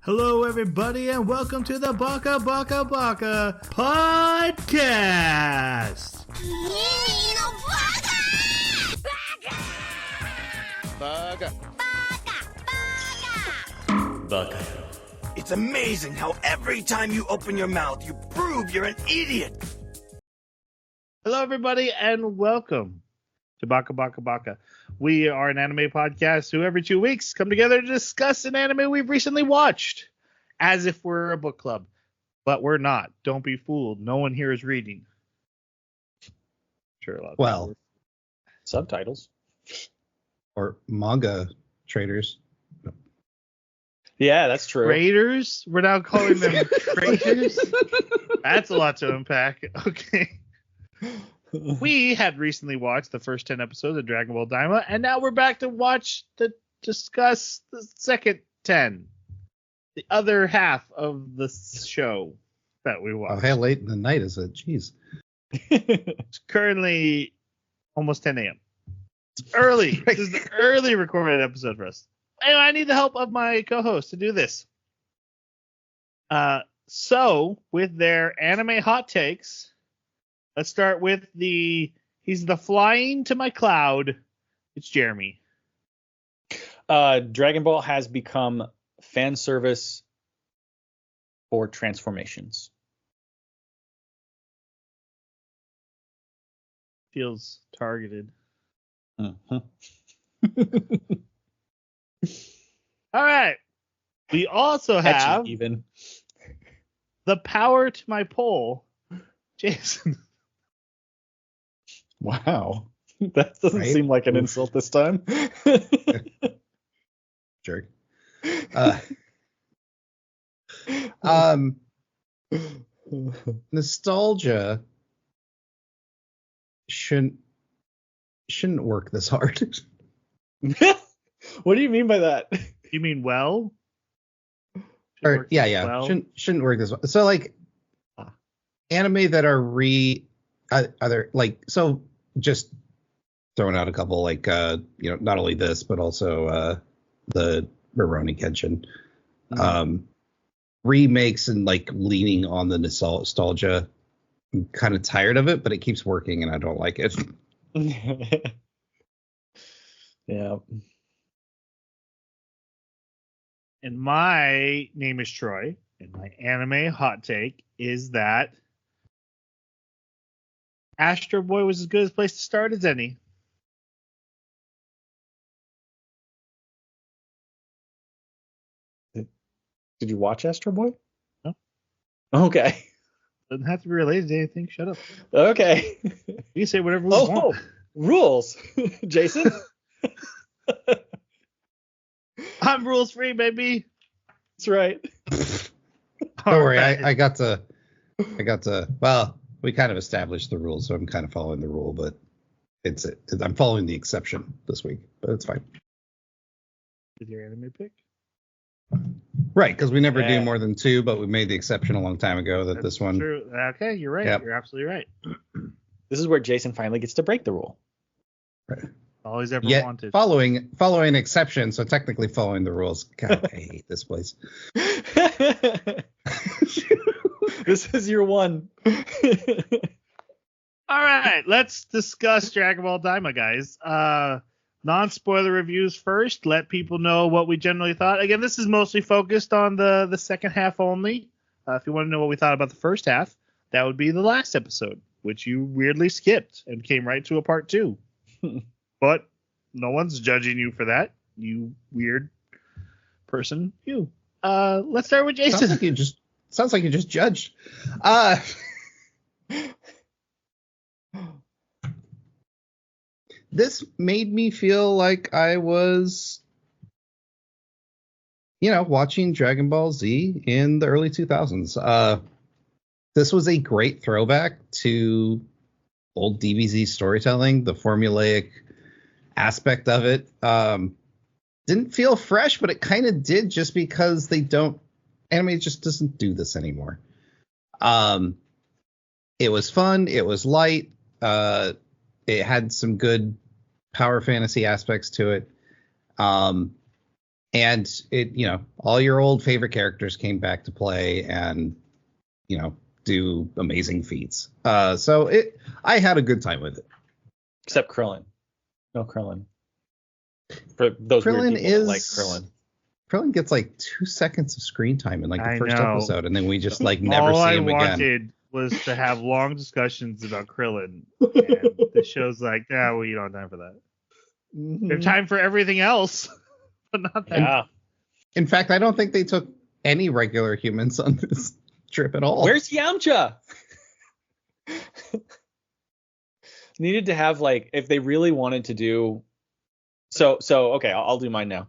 Hello, everybody, and welcome to the Baka podcast. Baka. It's amazing how every time you open your mouth, you prove you're an idiot. Hello, everybody, and welcome to Baka. We are an anime podcast who every 2 weeks come together to discuss an anime we've recently watched, as if we're a book club. But we're not. Don't be fooled. No one here is reading. Sure, a lot of Well, Subtitles. or manga traders. Yeah, that's true. traders. We're now calling them traders. That's a lot to unpack. Okay. We had recently watched the first 10 episodes of Dragon Ball Daima, and now we're back to discuss the second 10, the other half of the show that we Oh, watched. how late in the night is it? Jeez. It's currently almost 10 a.m. It's early. This is the early recorded episode for us. Anyway, I need the help of my co-host to do this. So, with their anime hot takes, let's start with he's the flying to my cloud. It's Jeremy. Dragon Ball has become fan service for transformations. Feels targeted. Mm-hmm. All right. We also have Even. the power to my pole, Jason. Wow. That doesn't Right? seem like an insult this time. Jerk. Nostalgia shouldn't work this hard. What do you mean by that? You mean well? Or, yeah. Well? Shouldn't work this way. So like anime that are other like, so just throwing out a couple like not only this but also the Rurouni Kenshin remakes and like leaning on the nostalgia. I'm kind of tired of it, but it keeps working and I don't like it. Yeah. And my name is Troy, and my anime hot take is that Astro Boy was as good a place to start as any. Did you watch Astro Boy? No. Okay. Doesn't have to be related to anything. Shut up. Okay. You say whatever we want. Rules. Jason? I'm rules free, baby. That's right. Don't worry, I got to. Well, we kind of established the rules, so I'm kind of following the rule, but I'm following the exception this week, but it's fine. With your anime pick? Right, because we never Yeah. do more than two, but we made the exception a long time ago that this one. True. Okay, you're right. Yep. You're absolutely right. This is where Jason finally gets to break the rule. Right. All he's ever Yet wanted. following exception, so technically following the rules. God, I hate this place. This is your one. All right, let's discuss Dragon Ball Daima, guys. Non-spoiler reviews first. Let people know what we generally thought. Again, this is mostly focused on the second half only. If you want to know what we thought about the first half, that would be the last episode, which you weirdly skipped and came right to a part 2. But no one's judging you for that, you weird person. You. Let's start with Jason. Sounds like you just judged. This made me feel like I was, watching Dragon Ball Z in the early 2000s. This was a great throwback to old DBZ storytelling, the formulaic aspect of it. Didn't feel fresh, but it kind of did, just because anime just doesn't do this anymore. It was fun. It was light. It had some good power fantasy aspects to it. And it, all your old favorite characters came back to play and, do amazing feats. So I had a good time with it. Except Krillin. No Krillin. For those Krillin weird people that like Krillin. Krillin gets like 2 seconds of screen time in like the I first know. episode, and then we just like never All see I him again. wanted was to have long discussions about Krillin, and the show's like, yeah, we don't have time for that. We have time for everything else, but not that. Yeah. In fact, I don't think they took any regular humans on this trip at all. Where's Yamcha? Needed to have like, if they really wanted to do. So okay, I'll do mine now.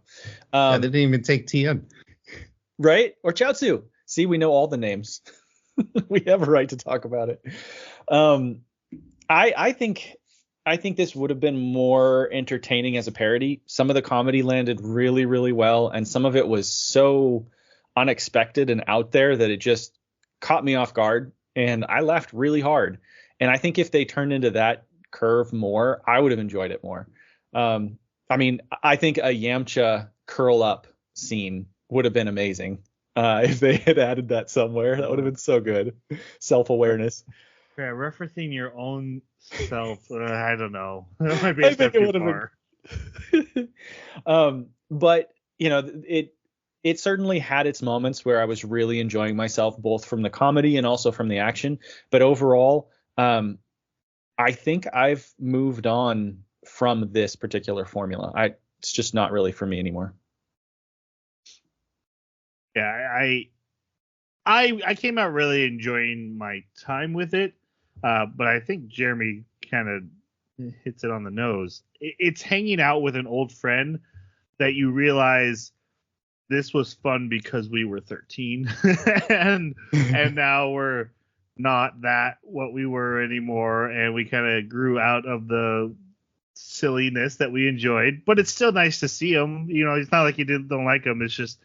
They didn't even take Tien. Right? Or Chaozu. See, we know all the names. We have a right to talk about it. I think this would have been more entertaining as a parody. Some of the comedy landed really, really well, and some of it was so unexpected and out there that it just caught me off guard, and I laughed really hard. And I think if they turned into that curve more, I would have enjoyed it more. I mean, I think a Yamcha curl up scene would have been amazing. If they had added that somewhere, that would have been so good. Self-awareness. Yeah, referencing your own self, I don't know. That might be a I step think it too would have far. But it certainly had its moments where I was really enjoying myself, both from the comedy and also from the action. But overall, I think I've moved on from this particular formula. It's just not really for me anymore. Yeah, I came out really enjoying my time with it, but I think Jeremy kind of hits it on the nose. It's hanging out with an old friend that you realize this was fun because we were 13, and now we're not that what we were anymore, and we kind of grew out of the silliness that we enjoyed. But it's still nice to see him. It's not like you don't like him. It's just,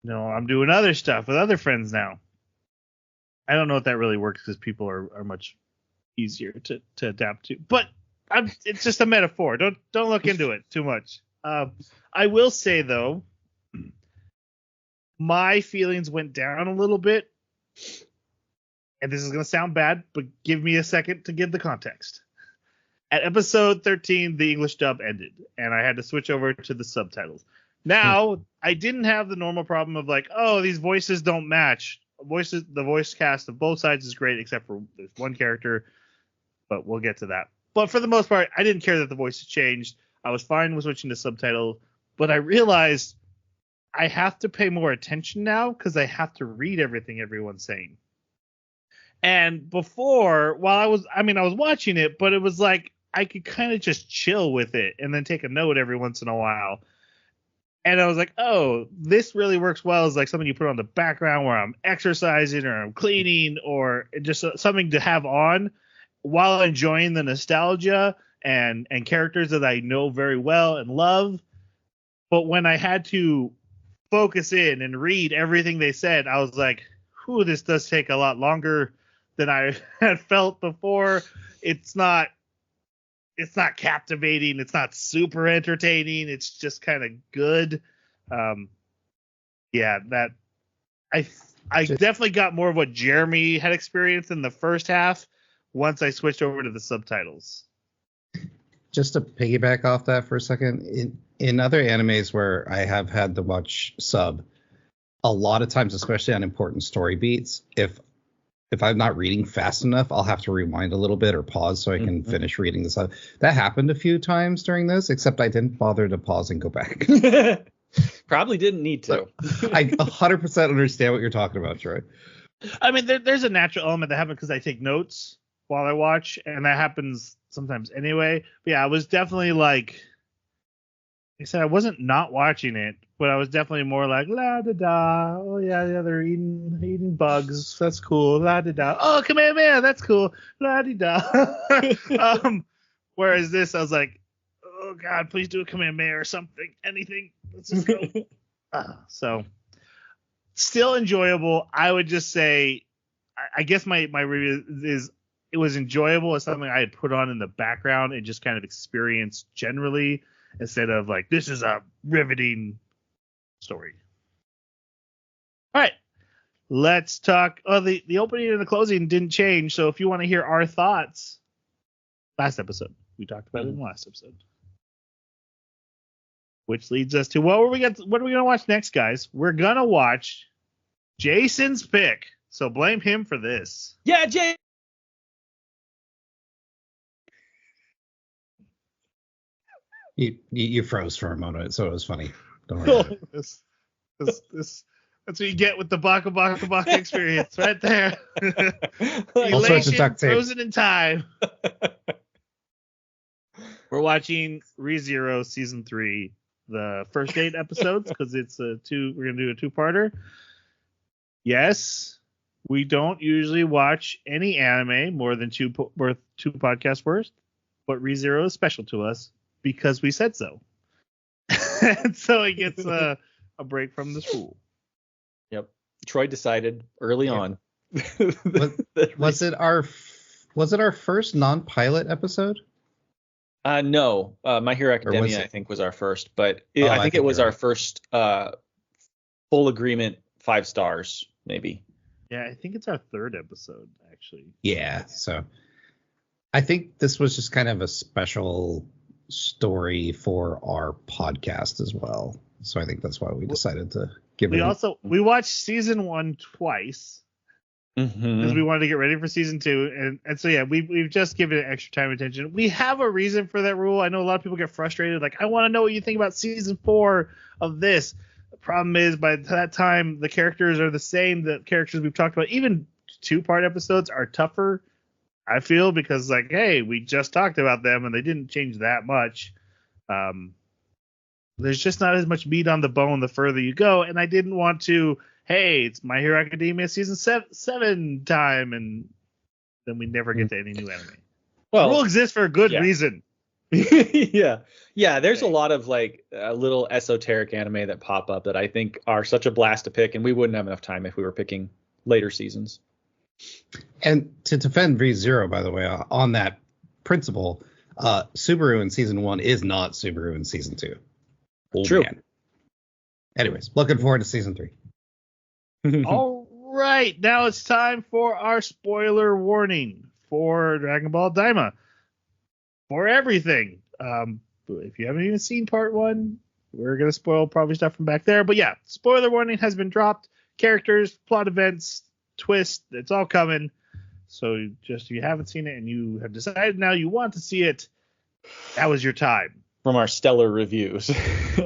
I'm doing other stuff with other friends now. I don't know if that really works because people are much easier to adapt to. But it's just a metaphor. Don't look into it too much. I will say, though, my feelings went down a little bit. And this is going to sound bad, but give me a second to give the context. At episode 13, the English dub ended, and I had to switch over to the subtitles. Now, I didn't have the normal problem of like, oh, these voices don't match. The voice cast of both sides is great, except for there's one character, but we'll get to that. But for the most part, I didn't care that the voices changed. I was fine with switching to subtitle, but I realized I have to pay more attention now because I have to read everything everyone's saying. And before, while I was watching it, but it was like I could kind of just chill with it and then take a note every once in a while. And I was like, oh, this really works well as like something you put on the background where I'm exercising or I'm cleaning or just something to have on while enjoying the nostalgia and characters that I know very well and love. But when I had to focus in and read everything they said, I was like, whew, this does take a lot longer than I had felt before. It's not captivating. It's not super entertaining. It's just kind of good. That I definitely got more of what Jeremy had experienced in the first half once I switched over to the subtitles. Just to piggyback off that for a second, in other animes where I have had to watch sub, a lot of times, especially on important story beats, if I'm not reading fast enough, I'll have to rewind a little bit or pause so I can finish reading this. That happened a few times during this, except I didn't bother to pause and go back. Probably didn't need to. I 100% understand what you're talking about, Troy. I mean, there's a natural element that happens because I take notes while I watch, and that happens sometimes anyway. But yeah, I was definitely like I said, I wasn't not watching it, but I was definitely more like la da da. Oh yeah, they're eating bugs. That's cool. La da da. Oh, Kamehameha, that's cool. La di da. Whereas this, I was like, oh god, please do a Kamehameha or something. Anything. Let's just go. So still enjoyable. I would just say, I guess my review is it was enjoyable as something I had put on in the background and just kind of experienced generally. instead of like, this is a riveting story. All right. Let's talk. Oh, the opening and the closing didn't change. So if you want to hear our thoughts, last episode, we talked about it in the last episode. Which leads us to what are we going to watch next, guys? We're going to watch Jason's pick. So blame him for this. Yeah, Jay. You froze for a moment, so it was funny. Don't worry. This that's what you get with the Baka experience right there. All sorts of duct tape. Frozen in time. We're watching ReZero season 3, the first 8 episodes, because it's we're gonna do a 2-parter. Yes, we don't usually watch any anime more than two podcasts worth, but ReZero is special to us because we said so. And so it gets a break from this rule. Yep. Troy decided early on. Was it our first non-pilot episode? No. My Hero Academia, I think, was our first, but I think it was our first full agreement 5 stars, maybe. Yeah, I think it's our 3rd episode, actually. Yeah, so I think this was just kind of a special story for our podcast as well. So I think that's why we decided to give it. We watched season 1 twice because we wanted to get ready for season 2, and so yeah, we've just given it extra time and attention. We have a reason for that rule. I know a lot of people get frustrated, like, I want to know what you think about season 4 of this. The problem is, by that time, the characters are the same. The characters we've talked about, even 2-part episodes, are tougher, I feel, because, like, hey, we just talked about them and they didn't change that much. There's just not as much meat on the bone the further you go, and I didn't want to, hey, it's My Hero Academia season 7 time, and then we never get to any new anime. Well, the rule exists for a good reason. yeah. There's a lot of like little esoteric anime that pop up that I think are such a blast to pick, and we wouldn't have enough time if we were picking later seasons. And to defend ReZero, by the way, on that principle, Subaru in season 1 is not Subaru in season 2. True. Man. Anyways, looking forward to season 3. All right, now it's time for our spoiler warning for Dragon Ball Daima. For everything. If you haven't even seen part 1, we're going to spoil probably stuff from back there. But yeah, spoiler warning has been dropped. Characters, plot events, twist, it's all coming. So just if you haven't seen it and you have decided now you want to see it, that was your time. From our stellar reviews,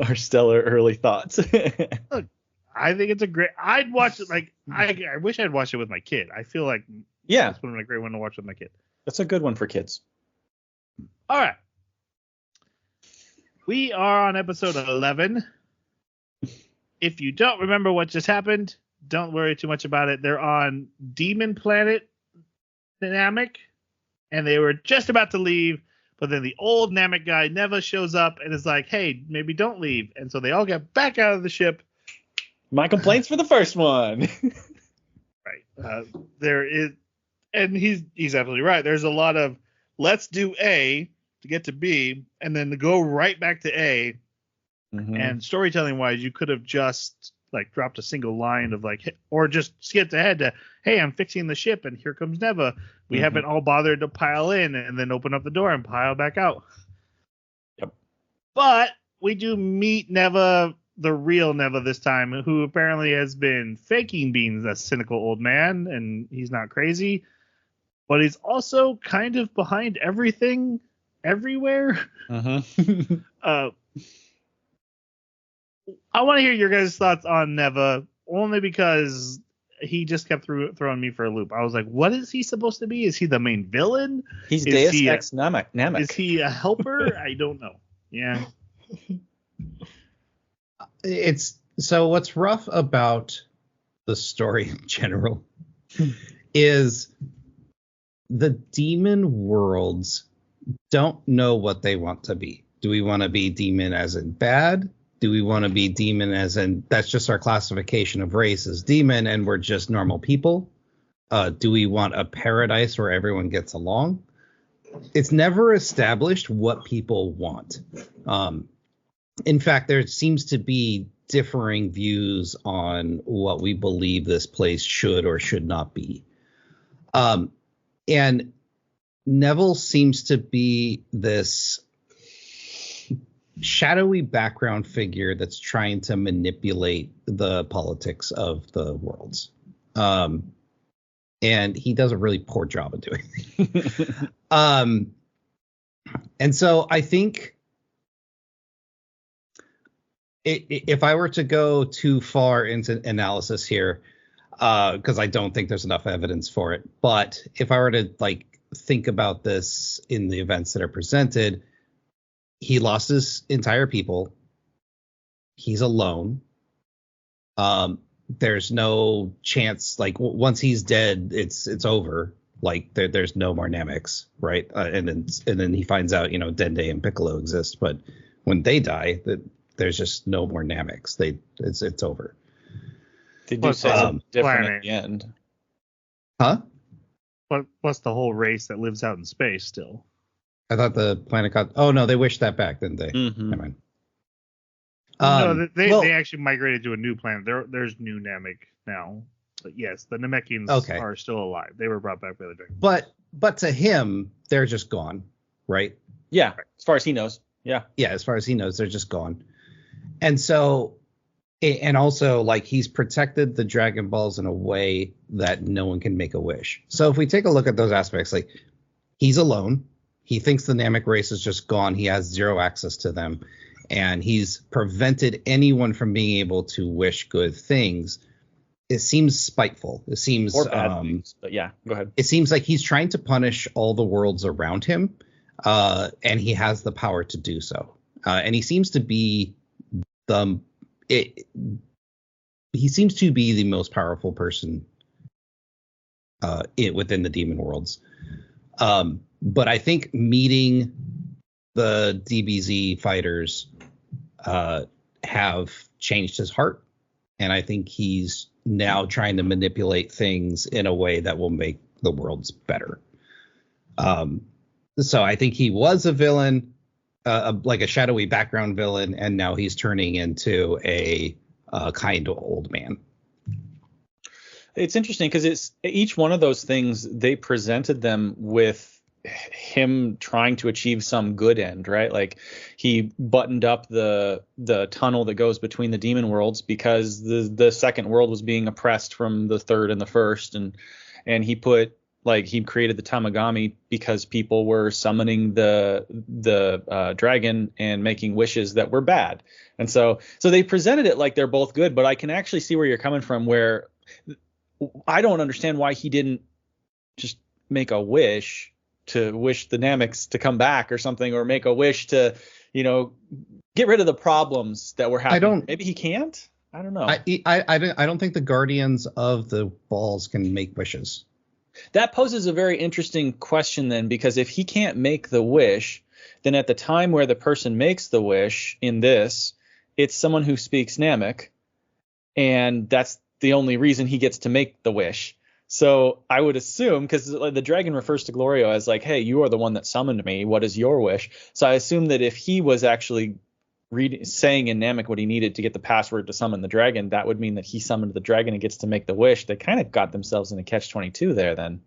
our stellar early thoughts. Look, I think it's a great. I'd watch it like I wish I'd watched it with my kid. I feel like that's one of my great one to watch with my kid. That's a good one for kids. All right, we are on episode 11. If you don't remember what just happened, don't worry too much about it. They're on Demon Planet Namek, and they were just about to leave. But then the old Namek guy Neva shows up and is like, hey, maybe don't leave. And so they all get back out of the ship. My complaints for the first one. Right. There is, and he's absolutely right. There's a lot of let's do A to get to B and then to go right back to A. Mm-hmm. And storytelling wise, you could have just like dropped a single line of like, or just skipped ahead to, hey, I'm fixing the ship and here comes Neva. We haven't all bothered to pile in and then open up the door and pile back out. Yep. But we do meet Neva, the real Neva this time, who apparently has been faking being a cynical old man, and he's not crazy, but he's also kind of behind everything, everywhere. I want to hear your guys' thoughts on Neva, only because he just kept throwing me for a loop. I was like, what is he supposed to be? Is he the main villain? He's Deus Ex Namek. Is he a helper? I don't know. Yeah. So what's rough about the story in general is the demon worlds don't know what they want to be. Do we want to be demon as in bad? Do we want to be demon as in that's just our classification of race as demon and we're just normal people? Do we want a paradise where everyone gets along? It's never established what people want. In fact, there seems to be differing views on what we believe this place should or should not be. And Neville seems to be this shadowy background figure that's trying to manipulate the politics of the worlds. And he does a really poor job of doing it. And so I think if I were to go too far into analysis here, because I don't think there's enough evidence for it, but if I were to like think about this in the events that are presented, he lost his entire people. He's alone. There's no chance, like once he's dead, it's over. Like there's no more Namex, right? And then he finds out, Dende and Piccolo exist, but when they die, there's just no more Namex. It's over. They do say something different at the end. Huh? But what's the whole race that lives out in space still? I thought the planet got. Oh no, they wished that back, didn't they? Mm-hmm. Never mind. No, they actually migrated to a new planet. There's new Namek now. But yes, the Namekians are still alive. They were brought back by the Dragon. But to him, they're just gone, right? Yeah, as far as he knows. Yeah. Yeah, as far as he knows, they're just gone. And so, and also, like, he's protected the Dragon Balls in a way that no one can make a wish. So if we take a look at those aspects, like, he's alone. He thinks the Namek race is just gone. He has zero access to them. And he's prevented anyone from being able to wish good things. It seems spiteful. It seems or bad things, but yeah, go ahead. It seems like he's trying to punish all the worlds around him, and he has the power to do so. And he seems to be he seems to be the most powerful person within the demon worlds. But I think meeting the DBZ fighters have changed his heart, and I think he's now trying to manipulate things in a way that will make the worlds better. So I think he was a villain, like a shadowy background villain, and now he's turning into a kind old man. It's interesting because it's each one of those things, they presented them with him trying to achieve some good end, right? Like he buttoned up the tunnel that goes between the demon worlds because the second world was being oppressed from the third and the first, and he created the Tamagami because people were summoning the dragon and making wishes that were bad. And so they presented it like they're both good, but I can actually see where you're coming from, where I don't understand why he didn't just make a wish to wish the Nameks to come back or something, or make a wish to, get rid of the problems that were happening. Maybe he can't. I don't know. I don't think the guardians of the balls can make wishes. That poses a very interesting question then, because if he can't make the wish, then at the time where the person makes the wish in this, it's someone who speaks Namek, and that's the only reason he gets to make the wish. So I would assume, because the dragon refers to Glorio as like, hey, you are the one that summoned me. What is your wish? So I assume that if he was actually saying in Namek what he needed to get the password to summon the dragon, that would mean that he summoned the dragon and gets to make the wish. They kind of got themselves in a catch-22 there then.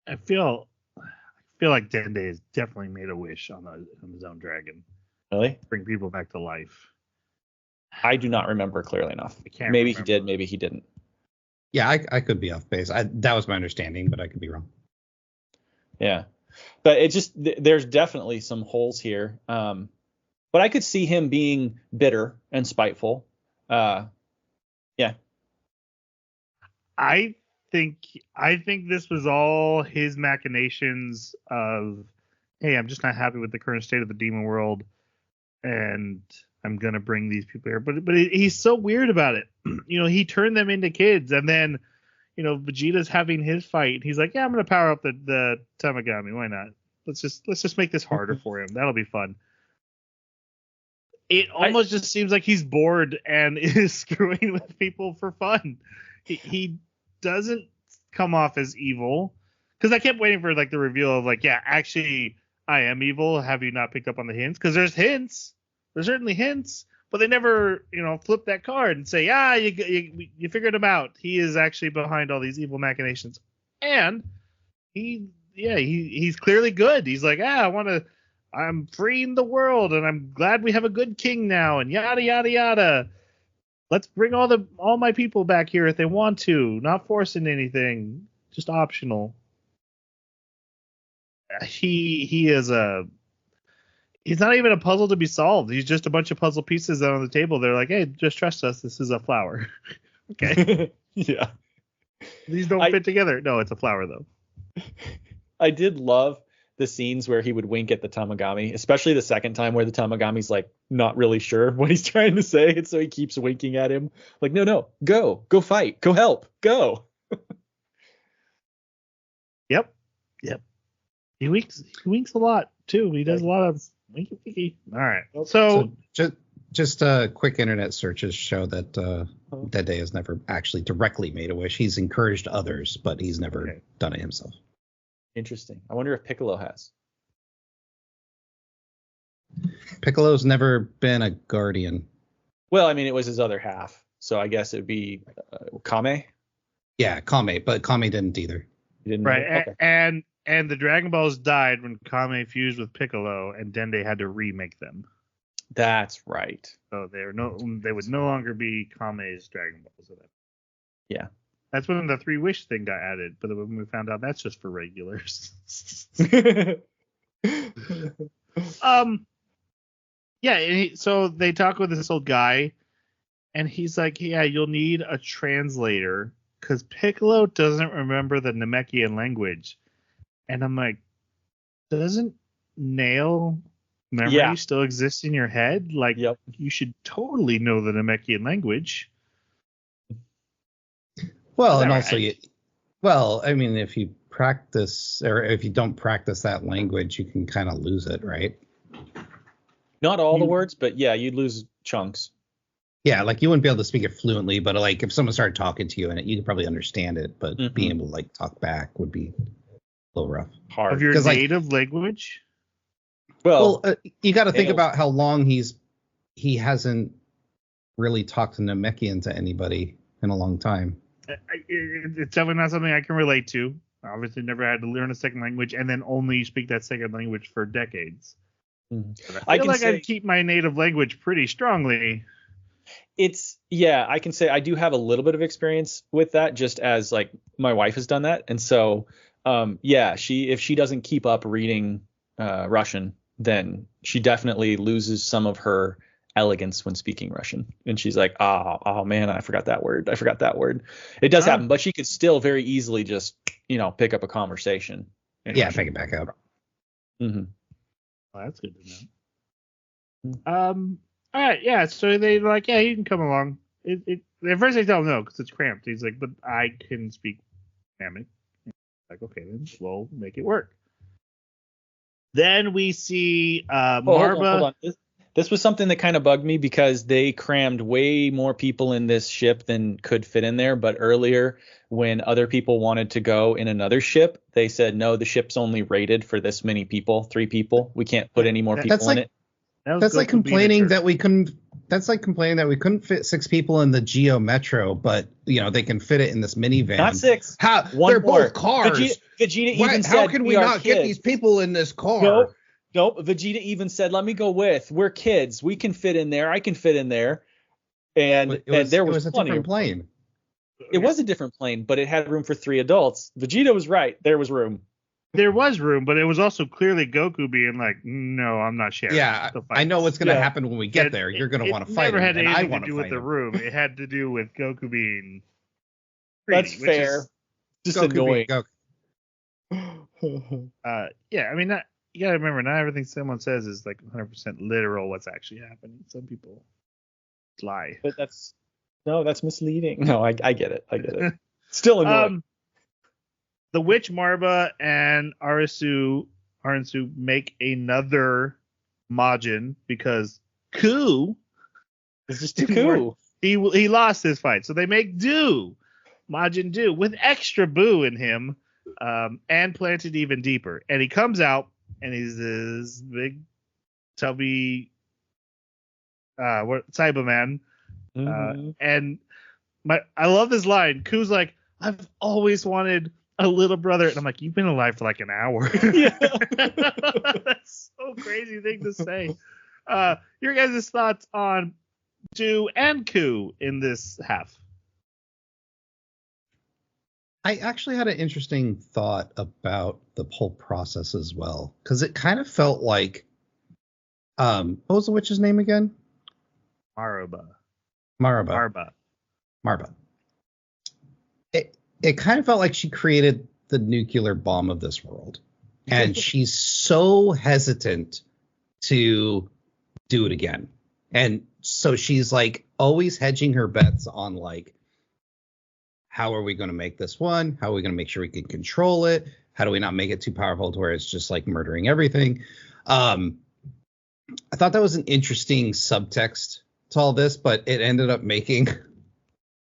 I feel like Dende has definitely made a wish on his own dragon. Really? Bring people back to life. I do not remember clearly enough. Maybe he did, maybe he didn't. Yeah, I could be off base. That was my understanding, but I could be wrong. Yeah, but it just there's definitely some holes here. But I could see him being bitter and spiteful. Yeah. I think this was all his machinations of, hey, I'm just not happy with the current state of the demon world, and I'm gonna bring these people here. But he's so weird about it. He turned them into kids, and then, Vegeta's having his fight. He's like, yeah, I'm gonna power up the Tamagami. Why not? Let's just make this harder for him. That'll be fun. It almost just seems like he's bored and is screwing with people for fun. He doesn't come off as evil, because I kept waiting for like the reveal of like, yeah, actually I am evil. Have you not picked up on the hints? Because there's hints. There's certainly hints, but they never, flip that card and say, you figured him out. He is actually behind all these evil machinations. And he's clearly good. He's like, I'm freeing the world, and I'm glad we have a good king now, and yada yada yada. Let's bring all my people back here if they want to, not forcing anything, just optional. He is he's not even a puzzle to be solved. He's just a bunch of puzzle pieces on the table. They're like, hey, just trust us. This is a flower. Okay. Yeah. These don't fit together. No, it's a flower though. I did love the scenes where he would wink at the Tamagami, especially the second time where the Tamagami's like not really sure what he's trying to say, and so he keeps winking at him. Like, no, go fight, go help, go. Yep. He winks a lot too. He does a lot of winky. All right. So just quick internet searches show that Dende has never actually directly made a wish. He's encouraged others, but he's never done it himself. Interesting. I wonder if Piccolo has. Piccolo's never been a guardian. Well, I mean, it was his other half, so I guess it'd be Kame. Yeah, Kame, but Kame didn't either. He didn't. Right, Okay. and the Dragon Balls died when Kame fused with Piccolo, and Dende had to remake them. That's right. So they would no longer be Kame's Dragon Balls. Yeah. That's when the 3 wish thing got added, but when we found out that's just for regulars. So they talk with this old guy, and he's like, yeah, you'll need a translator because Piccolo doesn't remember the Namekian language. And I'm like, doesn't Nail memory still exist in your head? Like, You should totally know the Namekian language. Well, and also, I mean, if you practice, or if you don't practice that language, you can kind of lose it, right? Not all the words, but yeah, you'd lose chunks. Yeah, like you wouldn't be able to speak it fluently, but like if someone started talking to you in it, you could probably understand it, but being able to like talk back would be a little rough. Hard. Of your native language? Well, you got to think about how long he hasn't really talked to Namekian to anybody in a long time. It's definitely not something I can relate to. I obviously never had to learn a second language and then only speak that second language for decades. I feel like I'd keep my native language pretty strongly. I can say I do have a little bit of experience with that, just as like my wife has done that. And so, if she doesn't keep up reading Russian, then she definitely loses some of her elegance when speaking Russian. And she's like, oh man, I forgot that word. It does happen, but she could still very easily just, pick up a conversation. Yeah, pick it back up. Mm-hmm. Well, that's good to know. All right, yeah. So they're like, yeah, you can come along. At first they tell him no because it's cramped. He's like, but I can speak Namek. Like, okay, then we'll make it work. Then we see Marva. Hold on. This was something that kind of bugged me because they crammed way more people in this ship than could fit in there. But earlier, when other people wanted to go in another ship, they said, no, the ship's only rated for this many people, 3 people. We can't put any more people in it. That's like complaining that we couldn't. That's like complaining that we couldn't fit 6 people in the Geo Metro, but they can fit it in this minivan. Not 6. How? They're both cars. Vegeta even said, how can we not get these people in this car? Nope. Vegeta even said, let me go with. We're kids. We can fit in there. I can fit in there. And there was a different plane. It was a different plane, but it had room for 3 adults. Vegeta was right. There was room. There was room, but it was also clearly Goku being like, no, I'm not sharing. Yeah, I know what's going to happen when we get there. You're going to want to fight him. It never had anything to do with the room. It had to do with Goku being greedy. That's fair. Just Goku annoying. I mean, you got to remember, not everything someone says is like 100% literal what's actually happening. Some people lie. But that's misleading. No, I get it. Still annoying. The witch Marva and Arisu make another Majin because Ku is just too cool. He lost his fight, so they make Majin Do with extra Buu in him, and planted even deeper. And he comes out and he's this big, tubby Cyberman. Mm-hmm. And I love this line. Ku's like, I've always wanted a little brother. And I'm like, you've been alive for like an hour. Yeah. That's so crazy thing to say. Your guys' thoughts on Do and Ku in this half? I actually had an interesting thought about the whole process as well, because it kind of felt like, what was the witch's name again? Maraba. Marba. It kind of felt like she created the nuclear bomb of this world, and she's so hesitant to do it again. And so she's like always hedging her bets on like, how are we going to make this one? How are we going to make sure we can control it? How do we not make it too powerful to where it's just like murdering everything? I thought that was an interesting subtext to all this, but it ended up making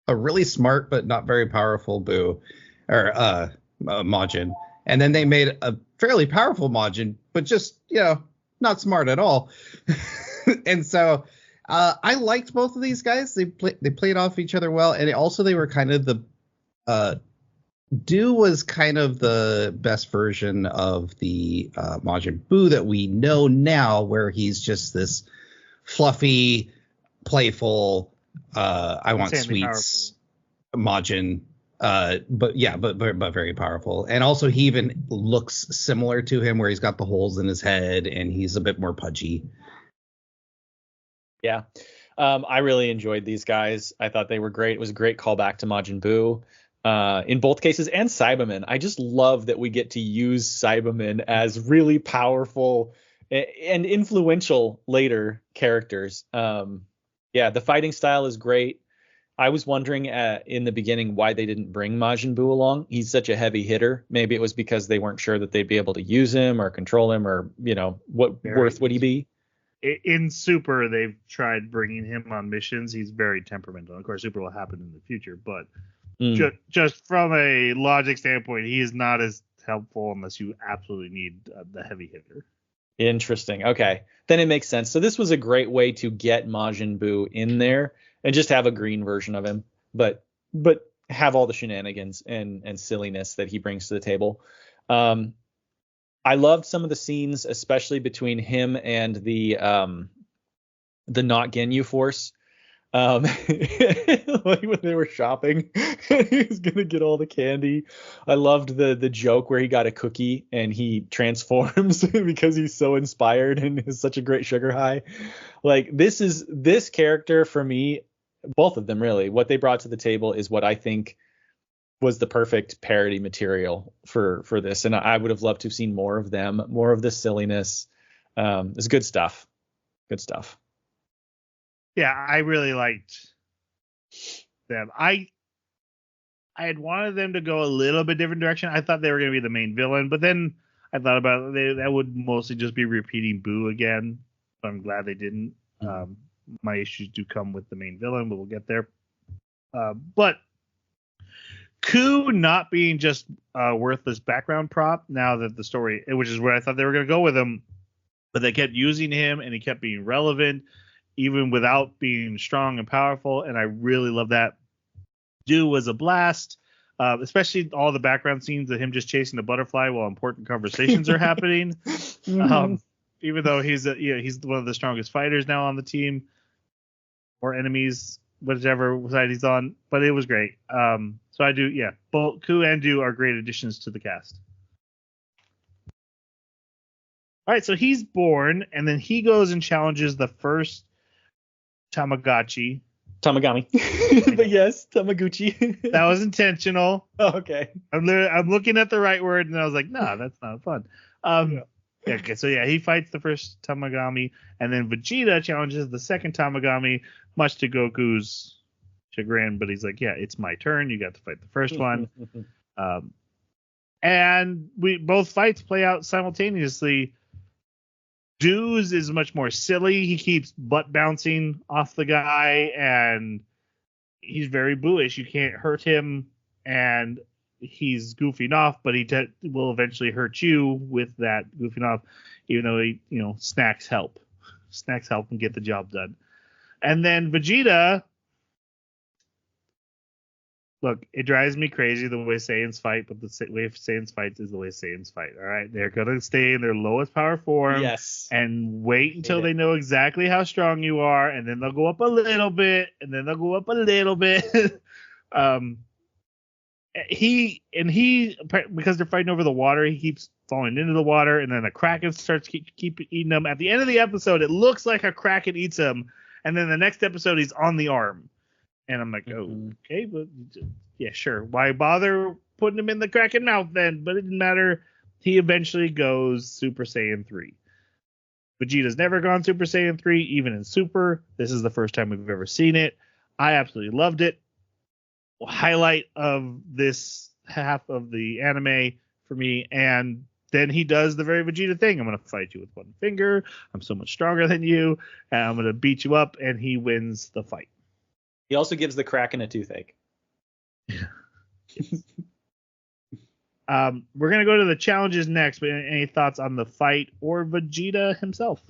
a really smart but not very powerful Majin. And then they made a fairly powerful Majin, but just, not smart at all. And so I liked both of these guys. They played off each other well, and also they were kind of the Do was kind of the best version of the Majin Buu that we know now, where he's just this fluffy, playful, I want sweets Majin. But very powerful. And also he even looks similar to him, where he's got the holes in his head and he's a bit more pudgy. Yeah. I really enjoyed these guys. I thought they were great. It was a great callback to Majin Buu in both cases, and Cyberman. I just love that we get to use Cyberman as really powerful and influential later characters. The fighting style is great. I was wondering in the beginning why they didn't bring Majin Buu along. He's such a heavy hitter. Maybe it was because they weren't sure that they'd be able to use him or control him, or, what worth would he be? In Super, they've tried bringing him on missions. He's very temperamental. Of course, Super will happen in the future, but just from a logic standpoint, he is not as helpful unless you absolutely need the heavy hitter. Interesting. Okay, then it makes sense. So this was a great way to get Majin Buu in there and just have a green version of him, but have all the shenanigans and silliness that he brings to the table. I loved some of the scenes, especially between him and the not Ginyu Force. Like when they were shopping, he was gonna get all the candy. I loved the joke where he got a cookie and he transforms because he's so inspired and is such a great sugar high. Like this character for me, both of them really, what they brought to the table is what I think was the perfect parody material for this. And I would have loved to have seen more of them, more of the silliness. It's good stuff. Good stuff. Yeah, I really liked them. I had wanted them to go a little bit different direction. I thought they were going to be the main villain, but then I thought about it, that would mostly just be repeating Boo again. So I'm glad they didn't. My issues do come with the main villain, but we'll get there. But Ku not being just a worthless background prop now that the story, which is where I thought they were going to go with him, but they kept using him and he kept being relevant even without being strong and powerful, and I really love that. Do was a blast, especially all the background scenes of him just chasing a butterfly while important conversations are happening. Even though he's one of the strongest fighters now on the team, or enemies, whichever side he's on. But it was great. So I do, both Ku and Do are great additions to the cast. All right, so he's born, and then he goes and challenges the first Tamagami. But yes, Tamaguchi. That was intentional. Oh, okay. I'm looking at the right word, and I was like, no, that's not fun. Okay, so he fights the first Tamagami, and then Vegeta challenges the second Tamagami, much to Goku's chagrin, but he's like, yeah, it's my turn. You got to fight the first one. And both fights play out simultaneously. Doo's is much more silly. He keeps butt bouncing off the guy, and he's very booish. You can't hurt him, and he's goofing off, but he will eventually hurt you with that goofing off, even though snacks help and get the job done. And then Vegeta. Look, it drives me crazy the way Saiyans fight, but the way Saiyans fight is the way Saiyans fight. All right, they're gonna stay in their lowest power form, and wait until they know exactly how strong you are, and then they'll go up a little bit, and then they'll go up a little bit. He because they're fighting over the water, he keeps falling into the water, and then the Kraken starts keep eating him. At the end of the episode, it looks like a Kraken eats him, and then the next episode he's on the arm. And I'm like, okay, but yeah, sure. Why bother putting him in the Kraken mouth then? But it didn't matter. He eventually goes Super Saiyan 3. Vegeta's never gone Super Saiyan 3, even in Super. This is the first time we've ever seen it. I absolutely loved it. Highlight of this half of the anime for me. And then he does the very Vegeta thing. I'm going to fight you with one finger. I'm so much stronger than you. And I'm going to beat you up. And he wins the fight. He also gives the Kraken a toothache. Yes. We're going to go to the challenges next, but any thoughts on the fight or Vegeta himself?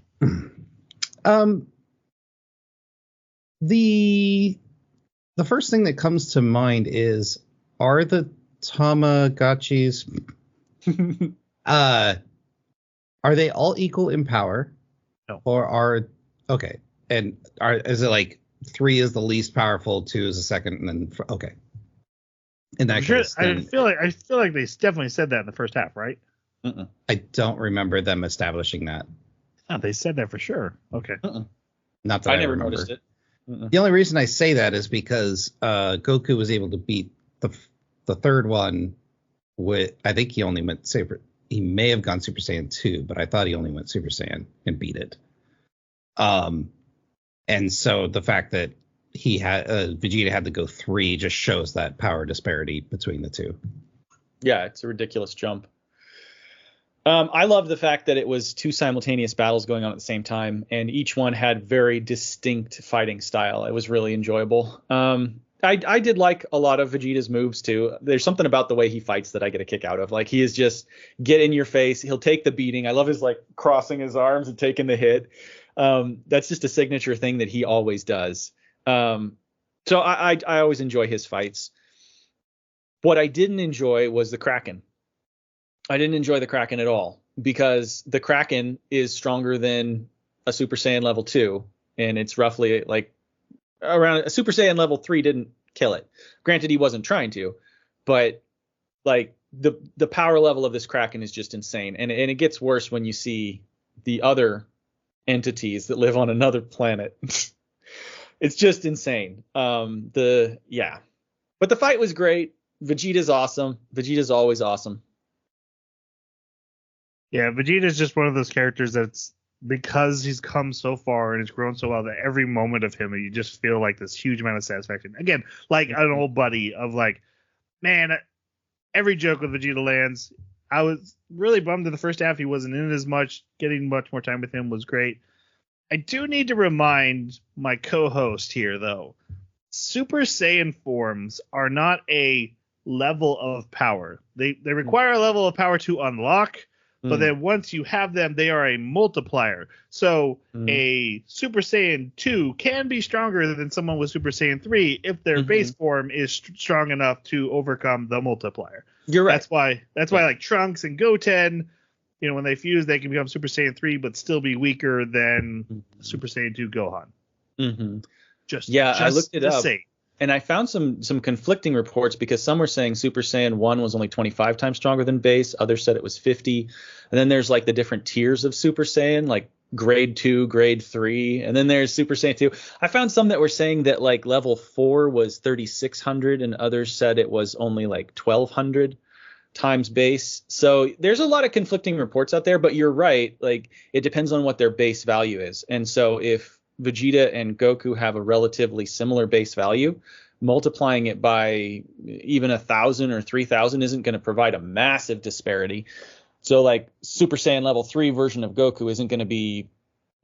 The first thing that comes to mind is, are the Tamagotchis are they all equal in power? No. Or is it like 3 is the least powerful, 2 is the second, and then okay. In that case, I feel like they definitely said that in the first half, right? I don't remember them establishing that. Oh, they said that for sure. Okay. Not that I I never remember. noticed it. The only reason I say that is because Goku was able to beat the third one with, I think he only went Super. He may have gone Super Saiyan 2, but I thought he only went Super Saiyan and beat it. And so the fact that he had Vegeta had to go 3 just shows that power disparity between the two. Yeah, it's a ridiculous jump. I love the fact that it was 2 simultaneous battles going on at the same time, and each one had very distinct fighting style. It was really enjoyable. I did like a lot of Vegeta's moves too. There's something about the way he fights that I get a kick out of. Like, he is just get in your face. He'll take the beating. I love his like crossing his arms and taking the hit. That's just a signature thing that he always does. So I always enjoy his fights. What I didn't enjoy was the Kraken. I didn't enjoy the Kraken at all, because the Kraken is stronger than a Super Saiyan level 2, and it's roughly like around a Super Saiyan level 3 didn't kill it. Granted, he wasn't trying to, but like the power level of this Kraken is just insane. And it gets worse when you see the other entities that live on another planet. It's just insane. But the fight was great. Vegeta's awesome. Vegeta's always awesome. Yeah, Vegeta's just one of those characters that's, because he's come so far and has grown so well, that every moment of him, you just feel like this huge amount of satisfaction. Again, like an old buddy of like, man, every joke with Vegeta lands. I was really bummed in the first half he wasn't in it as much. Getting much more time with him was great. I do need to remind my co-host here, though, Super Saiyan forms are not a level of power. They require a level of power to unlock, but then once you have them, they are a multiplier. So a Super Saiyan 2 can be stronger than someone with Super Saiyan 3 if their base form is strong enough to overcome the multiplier. You're right. That's why like Trunks and Goten, you know, when they fuse, they can become Super Saiyan 3 but still be weaker than Super Saiyan 2 Gohan. I looked it up. And I found some conflicting reports, because some were saying Super Saiyan 1 was only 25 times stronger than base. Others said it was 50. And then there's like the different tiers of Super Saiyan, like grade 2, grade 3. And then there's Super Saiyan 2. I found some that were saying that like level 4 was 3,600 and others said it was only like 1,200 times base. So there's a lot of conflicting reports out there, but you're right. Like, it depends on what their base value is. And so if Vegeta and Goku have a relatively similar base value, multiplying it by even 1,000 or 3,000 isn't going to provide a massive disparity. So like Super Saiyan level 3 version of Goku isn't going to be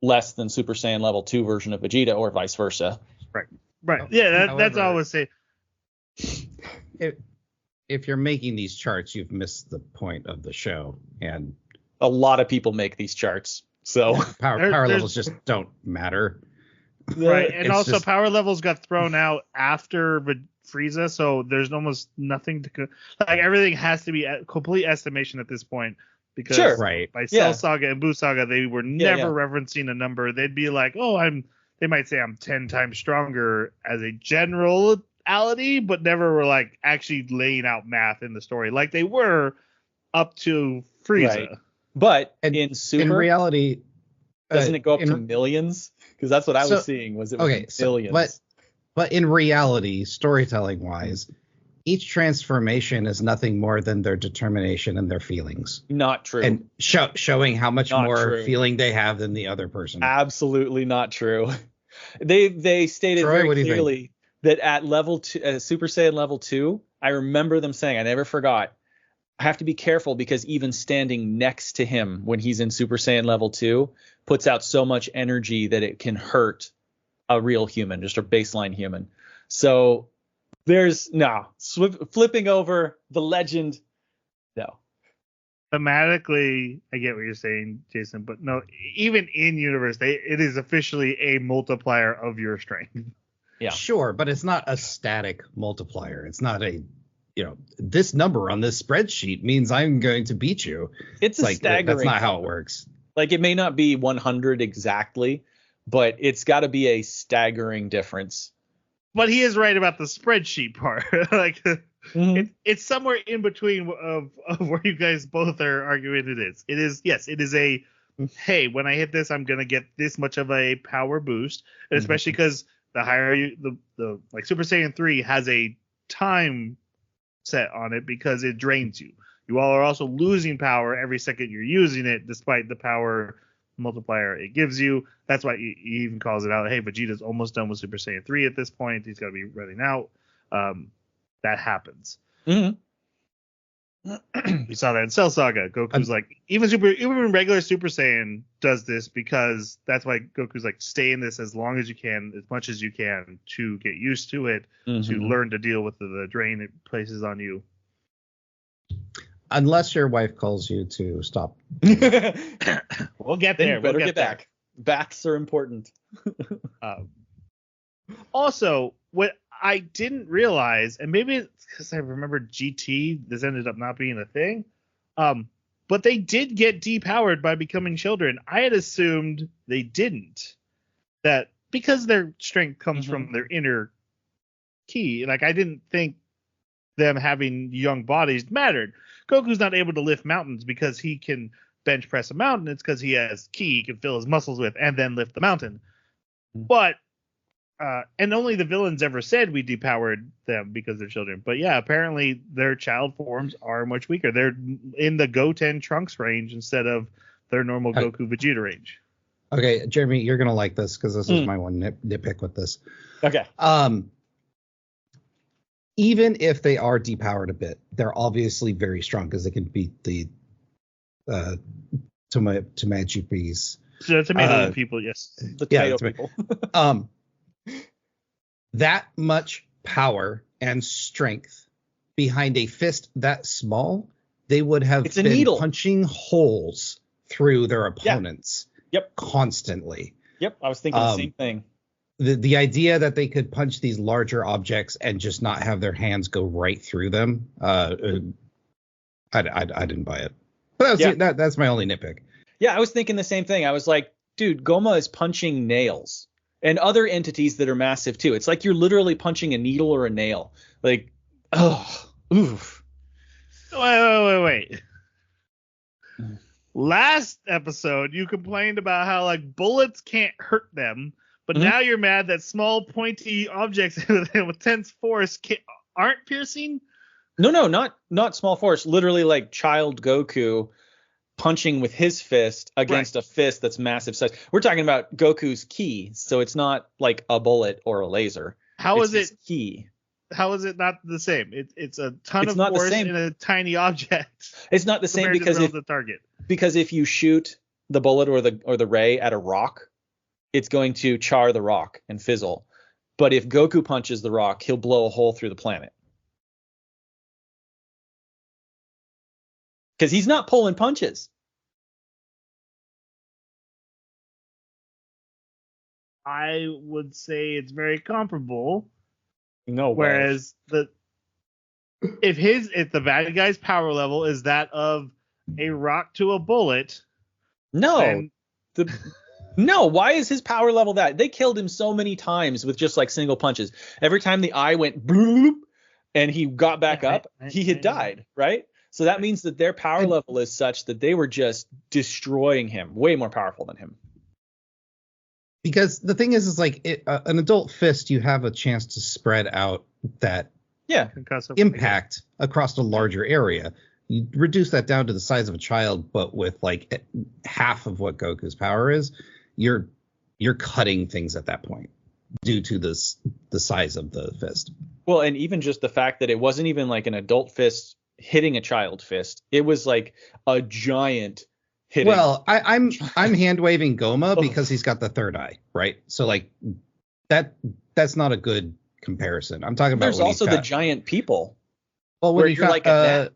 less than Super Saiyan level 2 version of Vegeta, or vice versa. Right. Yeah, that's all I would say. If you're making these charts, you've missed the point of the show. And a lot of people make these charts. So power levels just don't matter. Right, and It's also just- power levels got thrown out after Frieza, so there's almost nothing to like. Everything has to be a complete estimation at this point because Sure. Right. by Cell Yeah. Saga and Buu Saga, they were never referencing a number. They'd be like, "Oh, They might say I'm 10 times stronger as a generality, but never were like actually laying out math in the story like they were up to Frieza. Right. But And in Super, in reality, doesn't it go up in- to millions? Because that's what I So- was seeing. Was it was okay, millions? but in reality, storytelling wise, each transformation is nothing more than their determination and their feelings, Not true. and showing how much Not more true. feeling they have than the other person. Absolutely not true. They stated Troy, very what do you think? clearly that at level 2, Super Saiyan level 2, I remember them saying, I never forgot, I have to be careful because even standing next to him when he's in Super Saiyan level 2 puts out so much energy that it can hurt a real human, just a baseline human. So there's flipping over the legend. No. Thematically, I get what you're saying, Jason, but no, even in universe, it is officially a multiplier of your strength. Yeah. Sure, but it's not a static multiplier. It's not a, this number on this spreadsheet means I'm going to beat you. It's a like staggering. that's not how it works. Like it may not be 100 exactly, but it's got to be a staggering difference. But he is right about the spreadsheet part. Like it's somewhere in between of where you guys both are arguing it is. It is, yes, it is a, hey, when I hit this, I'm going to get this much of a power boost. And especially because the higher you, the like Super Saiyan 3 has a time set on it because it drains you. You all are also losing power every second you're using it, despite the power multiplier it gives you. That's why he even calls it out. Hey, Vegeta's almost done with Super Saiyan 3 at this point. He's got to be running out. That happens. Mm-hmm. We saw that in Cell Saga. Goku's like, even regular Super Saiyan does this because that's why Goku's like, stay in this as long as you can, as much as you can to get used to it, to learn to deal with the drain it places on you. Unless your wife calls you to stop. We'll get there. Better get back. Baths are important. Also, what I didn't realize, and maybe it's because I remembered GT, this ended up not being a thing, but they did get depowered by becoming children. I had assumed they didn't. That because their strength comes from their inner ki. Like, I didn't think them having young bodies mattered. Goku's not able to lift mountains because he can bench press a mountain. It's because he has ki he can fill his muscles with and then lift the mountain. But and only the villains ever said we depowered them because they're children. But yeah, apparently their child forms are much weaker. They're in the Goten Trunks range instead of their normal Goku Vegeta range. Okay, Jeremy, you're gonna like this because this is my one nitpick with this. Okay. Even if they are depowered a bit, they're obviously very strong because they can beat the Tomaji's. So tomato people, yes. The tomato people. That much power and strength behind a fist that small, they would have been punching holes through their opponents. Yep. Constantly. Yep. I was thinking the same thing. The idea that they could punch these larger objects and just not have their hands go right through them, I didn't buy it. But that's my only nitpick. Yeah, I was thinking the same thing. I was like, dude, Goma is punching nails and other entities that are massive too. It's like you're literally punching a needle or a nail. Like, oof. Wait. Last episode, you complained about how like bullets can't hurt them. But now you're mad that small, pointy objects with tense force aren't piercing? No, not small force. Literally like child Goku punching with his fist against a fist that's massive size. We're talking about Goku's ki, so it's not like a bullet or a laser. How is it ki? How is it not the same? It's a ton of not force the same. in a tiny object. It's not the same because if you shoot the bullet or the ray at a rock, it's going to char the rock and fizzle. But if Goku punches the rock, he'll blow a hole through the planet. Because he's not pulling punches. I would say it's very comparable. No way. Whereas if the bad guy's power level is that of a rock to a bullet, No. No, why is his power level that? They killed him so many times with just like single punches. Every time the eye went bloop and he got back up, he had died, right? So that means that their power level is such that they were just destroying him, way more powerful than him. Because the thing is like an adult fist, you have a chance to spread out that impact across a larger area. You reduce that down to the size of a child, but with like half of what Goku's power is, you're cutting things at that point due to the size of the fist. Well, and even just the fact that it wasn't even like an adult fist hitting a child fist. It was like a giant hitting. Well, I'm hand waving Goma because he's got the third eye, right? So like that's not a good comparison. I'm talking about there's also the giant people. Well, when you're like a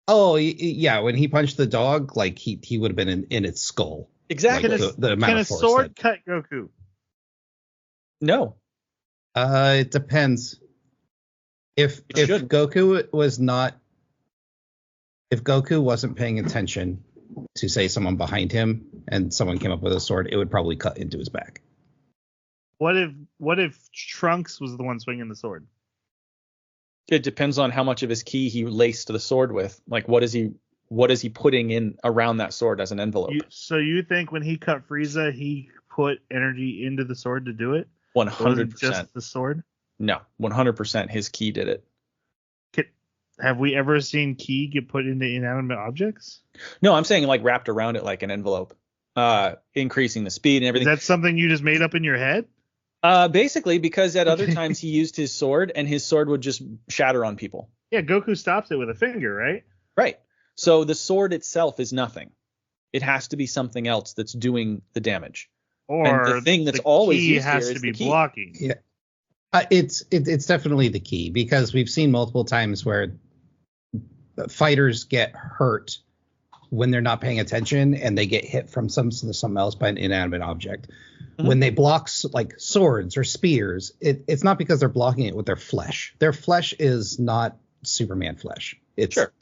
oh yeah, when he punched the dog, like he would have been in its skull. Exactly. Like can a sword cut Goku? No. It depends. If Goku wasn't paying attention to say someone behind him and someone came up with a sword, it would probably cut into his back. What if Trunks was the one swinging the sword? It depends on how much of his ki he laced the sword with. Like what is he putting in around that sword as an envelope? So you think when he cut Frieza, he put energy into the sword to do it? 100%. Just the sword? No, 100% his ki did it. Have we ever seen ki get put into inanimate objects? No, I'm saying like wrapped around it like an envelope, increasing the speed and everything. Is that something you just made up in your head? Basically, because at other times he used his sword and his sword would just shatter on people. Yeah, Goku stops it with a finger, right? Right. So the sword itself is nothing. It has to be something else that's doing the damage. Or and the thing that's always used has here to is be the ki. blocking. Yeah. It's definitely the key, because we've seen multiple times where fighters get hurt when they're not paying attention and they get hit from something else by an inanimate object. Mm-hmm. When they block like swords or spears, it's not because they're blocking it with their flesh. Their flesh is not Superman flesh. It's sure.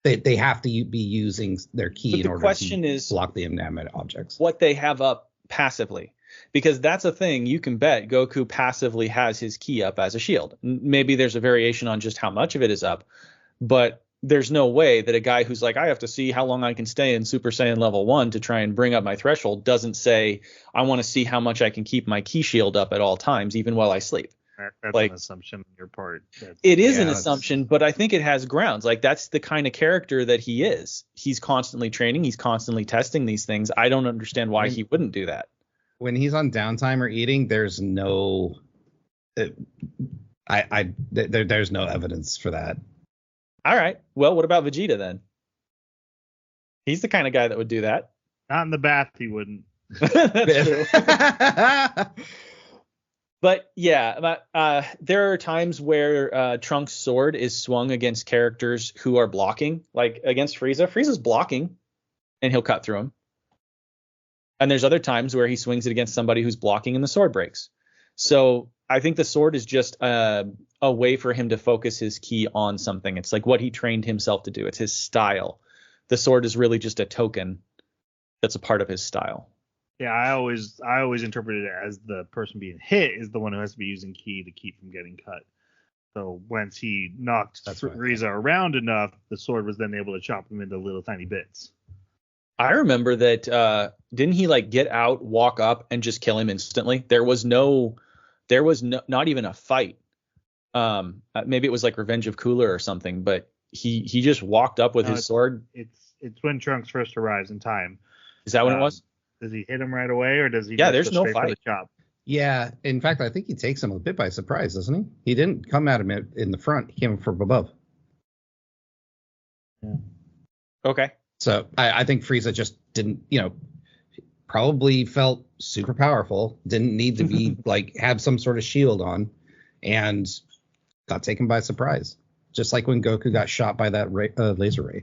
They have to be using their ki in order to block the inanimate objects. What they have up passively. Because that's a thing you can bet Goku passively has his ki up as a shield. Maybe there's a variation on just how much of it is up, but there's no way that a guy who's like, I have to see how long I can stay in Super Saiyan level 1 to try and bring up my threshold doesn't say, I want to see how much I can keep my ki shield up at all times, even while I sleep. That's like, an assumption on your part. It is an assumption, but I think it has grounds. Like that's the kind of character that he is. He's constantly training. He's constantly testing these things. I don't understand why he wouldn't do that. When he's on downtime or eating, there's no, there's no evidence for that. All right. Well, what about Vegeta then? He's the kind of guy that would do that. Not in the bath, he wouldn't. That's true. But yeah, there are times where Trunks' sword is swung against characters who are blocking, like against Frieza. Frieza's blocking, and he'll cut through him. And there's other times where he swings it against somebody who's blocking and the sword breaks. So I think the sword is just a way for him to focus his ki on something. It's like what he trained himself to do. It's his style. The sword is really just a token that's a part of his style. Yeah, I always interpreted it as the person being hit is the one who has to be using ki to keep from getting cut. So once he knocked Frieza around enough, the sword was then able to chop him into little tiny bits. I remember that didn't he like get out, walk up, and just kill him instantly? There was not even a fight. Maybe it was like Revenge of Cooler or something, but he just walked up with his sword. It's when Trunks first arrives in time. Is that when it was? Does he hit him right away, or does he? Yeah, there's no fight. For the chop? Yeah, in fact, I think he takes him a bit by surprise, doesn't he? He didn't come at him in the front; he came from above. Yeah. Okay. So I think Frieza just didn't, probably felt super powerful, didn't need to be like have some sort of shield on, and got taken by surprise. Just like when Goku got shot by that laser ray.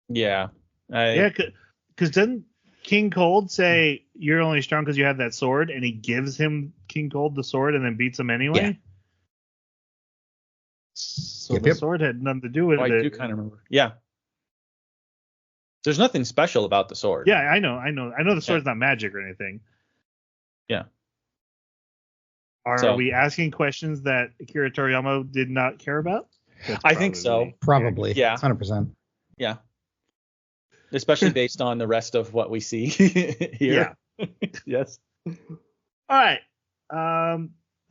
Yeah. Because King Cold say you're only strong because you have that sword, and he gives him King Cold the sword and then beats him anyway. Yeah. So the sword had nothing to do with I it. do kind of remember. Yeah. There's nothing special about the sword. Yeah, I know the sword's not magic or anything. Yeah. Are we asking questions that Akira Toriyama did not care about? I think so. Probably. Yeah. 100%. Yeah. Especially based on the rest of what we see here. Yeah. Yes. All right.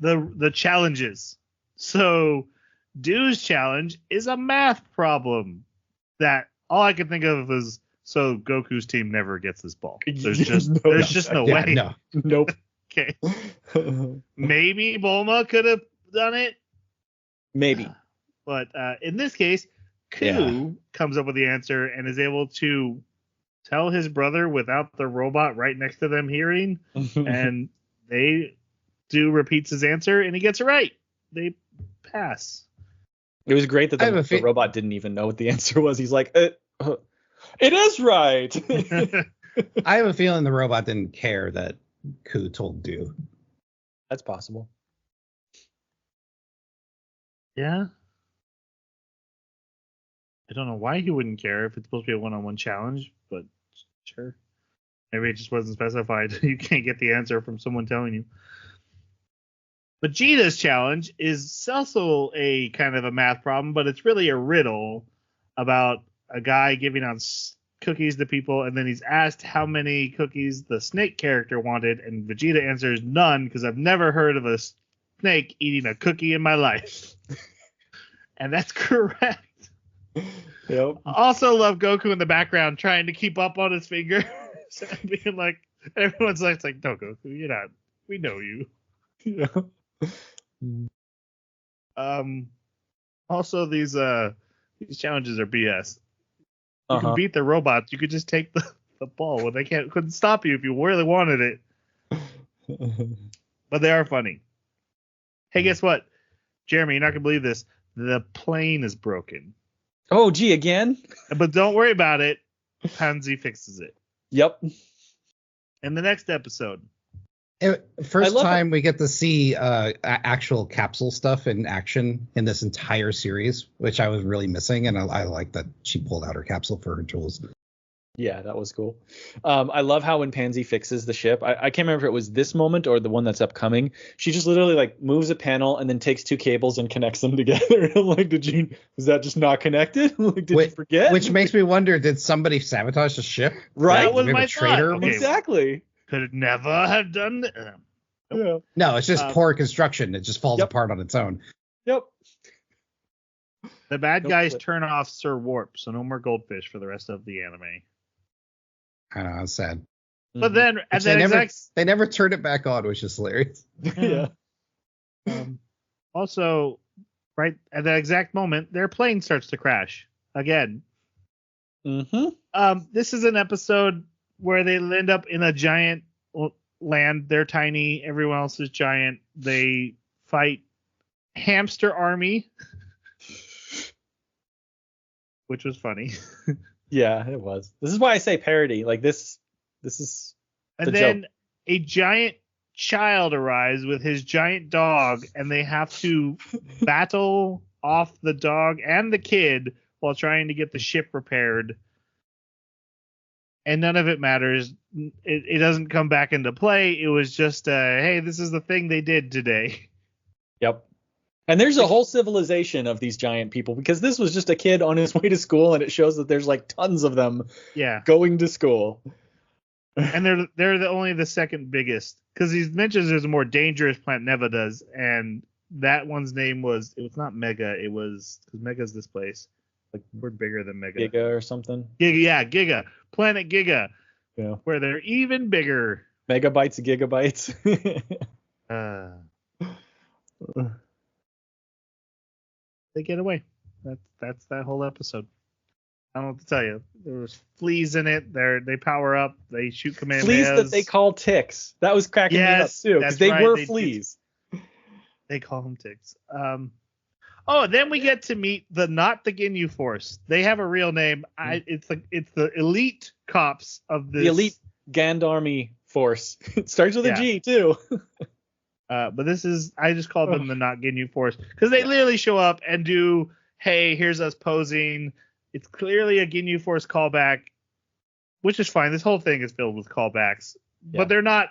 The challenges. So Dew's challenge is a math problem that all I could think of was so Goku's team never gets this ball. There's just no way. No. Nope. Okay. Maybe Bulma could have done it. Maybe. But in this case, Ku comes up with the answer and is able to tell his brother without the robot right next to them hearing. And Dew repeats his answer and he gets it right. They pass. It was great that the robot didn't even know what the answer was. He's like, it is right. I have a feeling the robot didn't care that Ku told Dew. That's possible. Yeah. I don't know why he wouldn't care if it's supposed to be a one-on-one challenge, but sure. Maybe it just wasn't specified. You can't get the answer from someone telling you. Vegeta's challenge is also a kind of a math problem, but it's really a riddle about a guy giving out cookies to people, and then he's asked how many cookies the snake character wanted, and Vegeta answers none because I've never heard of a snake eating a cookie in my life. And that's correct. Yep. Also love Goku in the background trying to keep up on his finger. Being like, everyone's like, it's like, no, Goku, you're not. We know you. Yeah. Also, these challenges are BS. You can beat the robots. You could just take the ball. Well, they couldn't stop you if you really wanted it. But they are funny. Hey, guess what? Jeremy, you're not gonna believe this. The plane is broken. Oh, gee, again? But don't worry about it. Pansy fixes it. Yep. In the next episode. First time we get to see actual capsule stuff in action in this entire series, which I was really missing, and I like that she pulled out her capsule for her tools. Yeah, that was cool. I love how when Pansy fixes the ship, I can't remember if it was this moment or the one that's upcoming. She just literally like moves a panel and then takes two cables and connects them together. I'm like, was that just not connected? Like, did you forget? Which makes me wonder, did somebody sabotage the ship? Right. That was my traitor. thought. Okay, exactly. Could it never have done that? Yeah. No, it's just poor construction. It just falls apart on its own. Yep. The bad guys turn off Sir Warp, so no more goldfish for the rest of the anime. I know, it's sad. But then at they never turned it back on, which is hilarious. Yeah. Also, right at that exact moment, their plane starts to crash again. Mm-hmm. This is an episode where they end up in a giant land. They're tiny. Everyone else is giant. They fight hamster army, which was funny. Yeah, it was. This is why I say parody. Like this is. And then a giant child arrives with his giant dog, and they have to battle off the dog and the kid while trying to get the ship repaired. And none of it matters. It doesn't come back into play. It was just, hey, this is the thing they did today. Yep. And there's a whole civilization of these giant people, because this was just a kid on his way to school, and it shows that there's like tons of them going to school. And they're only the second biggest, because he mentions there's a more dangerous planet Neva does, and that one's name was, it was not Mega, it was, because Mega's this place. Like, we're bigger than Mega. Giga or something. Giga. Planet Giga. Yeah. Where they're even bigger. Megabytes, gigabytes. They get away. That's that whole episode. I don't know what to tell you. There was fleas in it. They power up. They shoot Kamehamehas. Fleas that they call ticks. That was cracking me up too, because they were fleas. They call them ticks. Then we get to meet not the Ginyu Force. They have a real name. It's the elite cops of this. The elite Gandarmy Force. It starts with a G too. But this is, I just called them the Not Ginyu Force because they literally show up and do, hey, here's us posing. It's clearly a Ginyu Force callback, which is fine. This whole thing is filled with callbacks, but they're not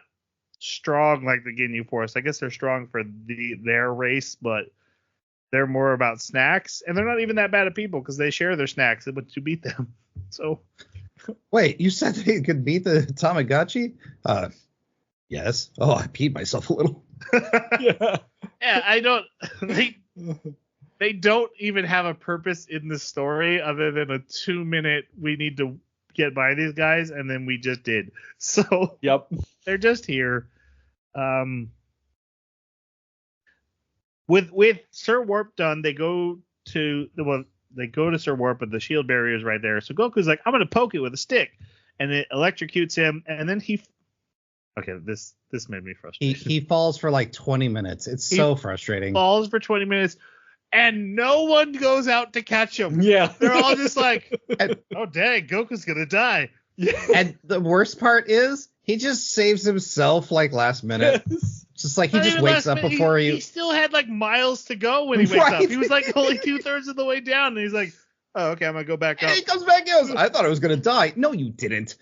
strong like the Ginyu Force. I guess they're strong for their race, but they're more about snacks, and they're not even that bad at people because they share their snacks to beat them. So, wait, you said they could beat the Tamagotchi? Yes. Oh, I peed myself a little. Yeah, I don't. They don't even have a purpose in the story other than a 2-minute. We need to get by these guys, and then we just did. So, they're just here. With Sir Warp done, they go to Sir Warp, but the shield barrier is right there. So Goku's like, I'm gonna poke it with a stick, and it electrocutes him, and then this made me frustrated. He falls for like 20 minutes. It's so frustrating. Falls for 20 minutes, and no one goes out to catch him. Yeah, they're all just like, oh dang, Goku's gonna die. And the worst part is he just saves himself like last minute. Yes. Just like he just wakes up before you. He still had like miles to go when he wakes up. He was like only 2/3 of the way down, and he's like, "Oh, okay, I'm gonna go back up." And he comes back and goes, "I thought I was gonna die." No, you didn't.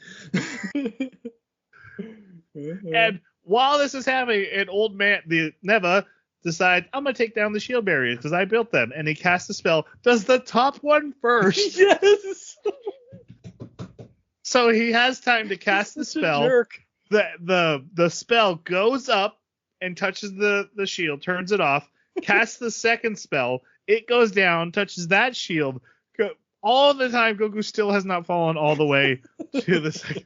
And while this is happening, an old man, the Neva, decides, I'm gonna take down the shield barriers because I built them, and he casts a spell. Does the top one first? Yes. So he has time to cast the spell. Jerk. The spell goes up and touches the shield, turns it off, casts the second spell, it goes down, touches that shield. All the time, Goku still has not fallen all the way to the second.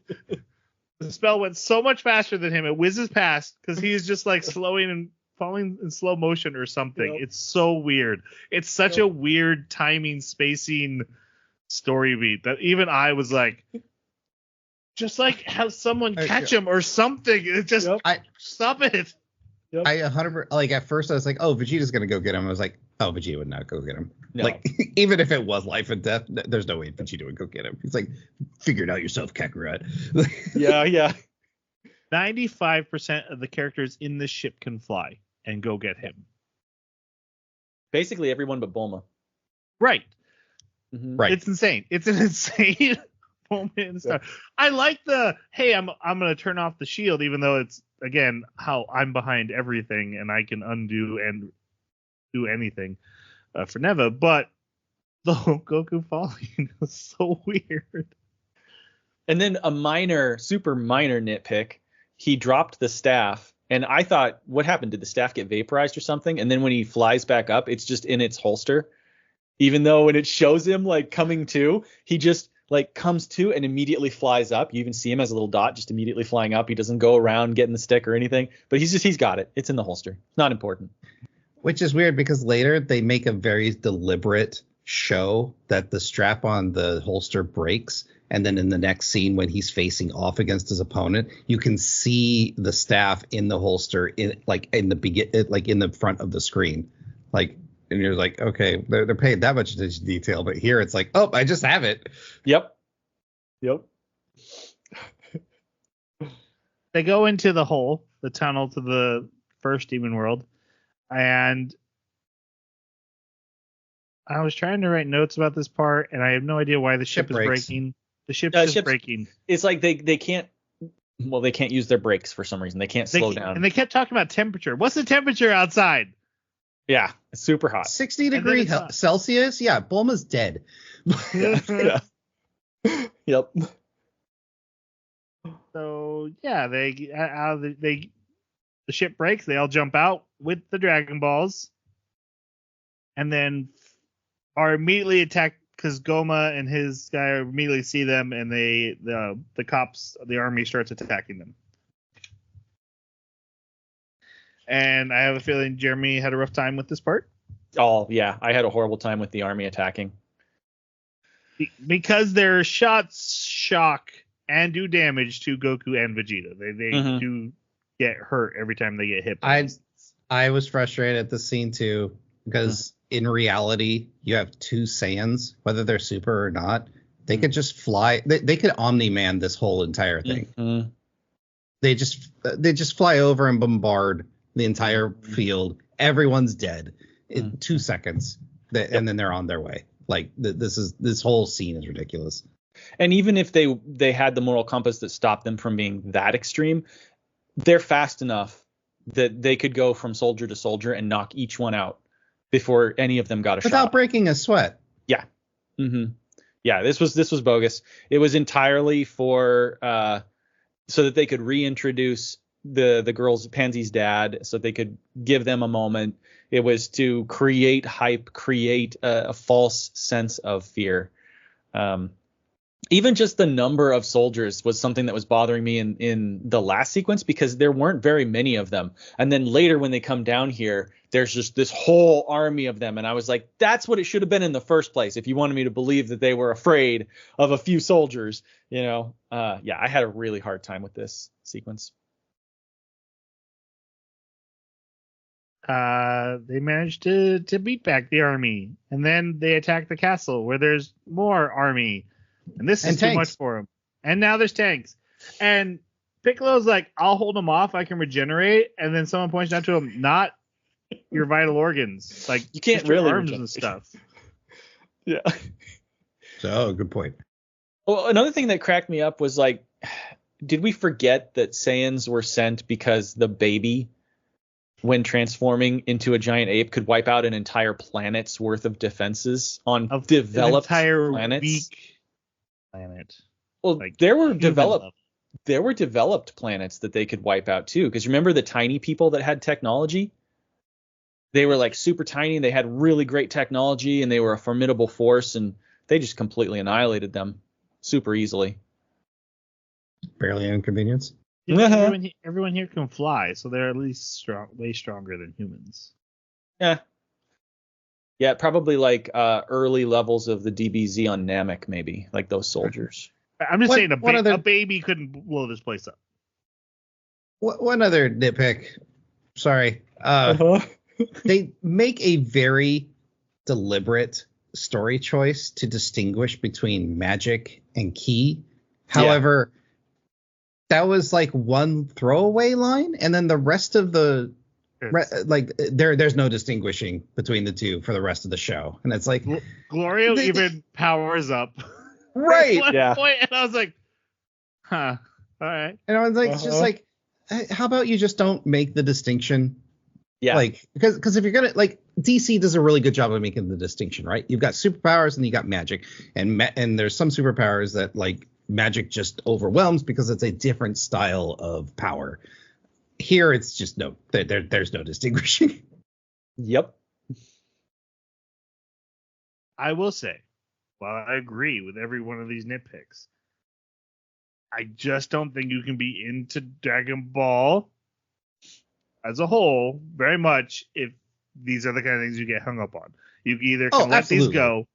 The spell went so much faster than him, it whizzes past because he's just like slowing and falling in slow motion or something. Yep. It's so weird. It's such a weird timing, spacing story beat that even I was like, just like have someone catch him or something. It just stop it. Yep. I 100 like at first I was like, oh, Vegeta's gonna go get him. I was like, oh, Vegeta would not go get him. No. Like even if it was life and death, there's no way Vegeta would go get him. He's like, figure it out yourself, Kakarot. Yeah. 95% of the characters in this ship can fly and go get him. Basically everyone but Bulma. Right. Mm-hmm. Right. It's insane. It's an insane moment in the start. I like the I'm gonna turn off the shield, even though it's again how I'm behind everything and I can undo and do anything for Neva, but the whole Goku falling was so weird. And then a super minor nitpick, he dropped the staff, and I thought, what happened? Did the staff get vaporized or something? And then when he flies back up, it's just in its holster. Even though when it shows him like coming to, he just like comes to and immediately flies up. You even see him as a little dot just immediately flying up. He doesn't go around getting the stick or anything, but he's got it. It's in the holster. It's not important. Which is weird because later they make a very deliberate show that the strap on the holster breaks. And then in the next scene, when he's facing off against his opponent, you can see the staff in the holster in the front of the screen. Like, and you're like, okay, they're paying that much attention to detail, but here it's like, oh, I just have it. Yep. They go into the tunnel to the first demon world, and I was trying to write notes about this part, and I have no idea why the ship is breaking. The ship's just breaking. It's like they can't. Well, they can't use their brakes for some reason. They can't slow down. And they kept talking about temperature. What's the temperature outside? Yeah, it's super hot. 60 degrees Celsius. Yeah, Bulma's dead. Yeah. Yep. So yeah, the ship breaks. They all jump out with the Dragon Balls, and then are immediately attacked because Goma and his guy immediately see them, and the cops, the army starts attacking them. And I have a feeling Jeremy had a rough time with this part. Oh yeah, I had a horrible time with the army attacking. Because their shots shock and do damage to Goku and Vegeta. They do get hurt every time they get hit. I was frustrated at the scene too because in reality you have two Saiyans, whether they're super or not, They could just fly. They could Omni-Man this whole entire thing. Mm-hmm. They just fly over and bombard the entire field. Everyone's dead in 2 seconds, and then they're on their way. Like this whole scene is ridiculous. And even if they had the moral compass that stopped them from being that extreme, they're fast enough that they could go from soldier to soldier and knock each one out before any of them got a shot. Without breaking a sweat. Yeah. Mm-hmm. Yeah, this was bogus. It was entirely for so that they could reintroduce the girls, Pansy's dad, so they could give them a moment. It was to create hype, create a false sense of fear. Even just the number of soldiers was something that was bothering me in the last sequence, because there weren't very many of them. And then later when they come down here, there's just this whole army of them. And I was like, that's what it should have been in the first place, if you wanted me to believe that they were afraid of a few soldiers. Yeah, I had a really hard time with this sequence. They managed to beat back the army, and then they attack the castle where there's more army. And this is too much for him. And now there's tanks. And Piccolo's like, I'll hold him off. I can regenerate. And then someone points out to him, not your vital organs. Like, you can't really really arms regenerate. and stuff. Yeah. So, good point. Well, another thing that cracked me up was, like, did we forget that Saiyans were sent because the baby, when transforming into a giant ape, could wipe out an entire planet's worth of defenses on developed planets? Weak planet. Well, like, there were developed planets that they could wipe out too. Because remember the tiny people that had technology? They were like super tiny. They had really great technology, and they were a formidable force, and they just completely annihilated them super easily. Barely an inconvenience. Yeah, everyone here can fly, so they're at least way stronger than humans. Yeah, probably like early levels of the DBZ on Namek, maybe, like those soldiers. I'm just saying a baby couldn't blow this place up. One other nitpick. Sorry. They make a very deliberate story choice to distinguish between magic and ki. However, that was like one throwaway line, and then the rest of the there's no distinguishing between the two for the rest of the show, and it's like Glorio even powers up right at one point, and I was like, huh, all right. And I was like, it's just like, how about you just don't make the distinction? Like, because if you're gonna, like, DC does a really good job of making the distinction, right? You've got superpowers and you got magic, and there's some superpowers that, like, magic just overwhelms because it's a different style of power. Here, it's just there's no distinguishing. Yep. I will say, while I agree with every one of these nitpicks, I just don't think you can be into Dragon Ball as a whole very much if these are the kind of things you get hung up on. You either can let these go,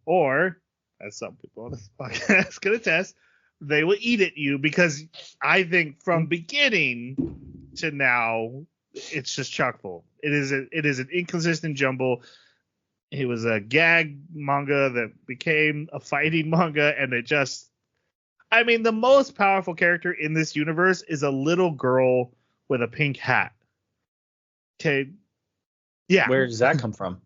or, as some people on this podcast can attest, they will eat at you, because I think from beginning to now, it's just chock full. It is an inconsistent jumble. It was a gag manga that became a fighting manga, and it just, I mean, the most powerful character in this universe is a little girl with a pink hat. Okay. Yeah. Where does that come from?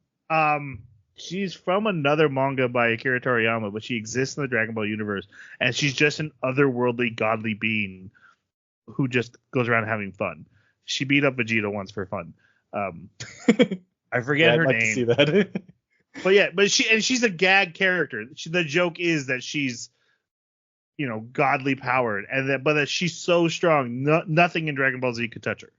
She's from another manga by Akira Toriyama, but she exists in the Dragon Ball universe, and she's just an otherworldly, godly being who just goes around having fun. She beat up Vegeta once for fun. I forget her name. To see that. but she's a gag character. The joke is that she's, godly powered, and but that she's so strong, nothing in Dragon Ball Z could touch her.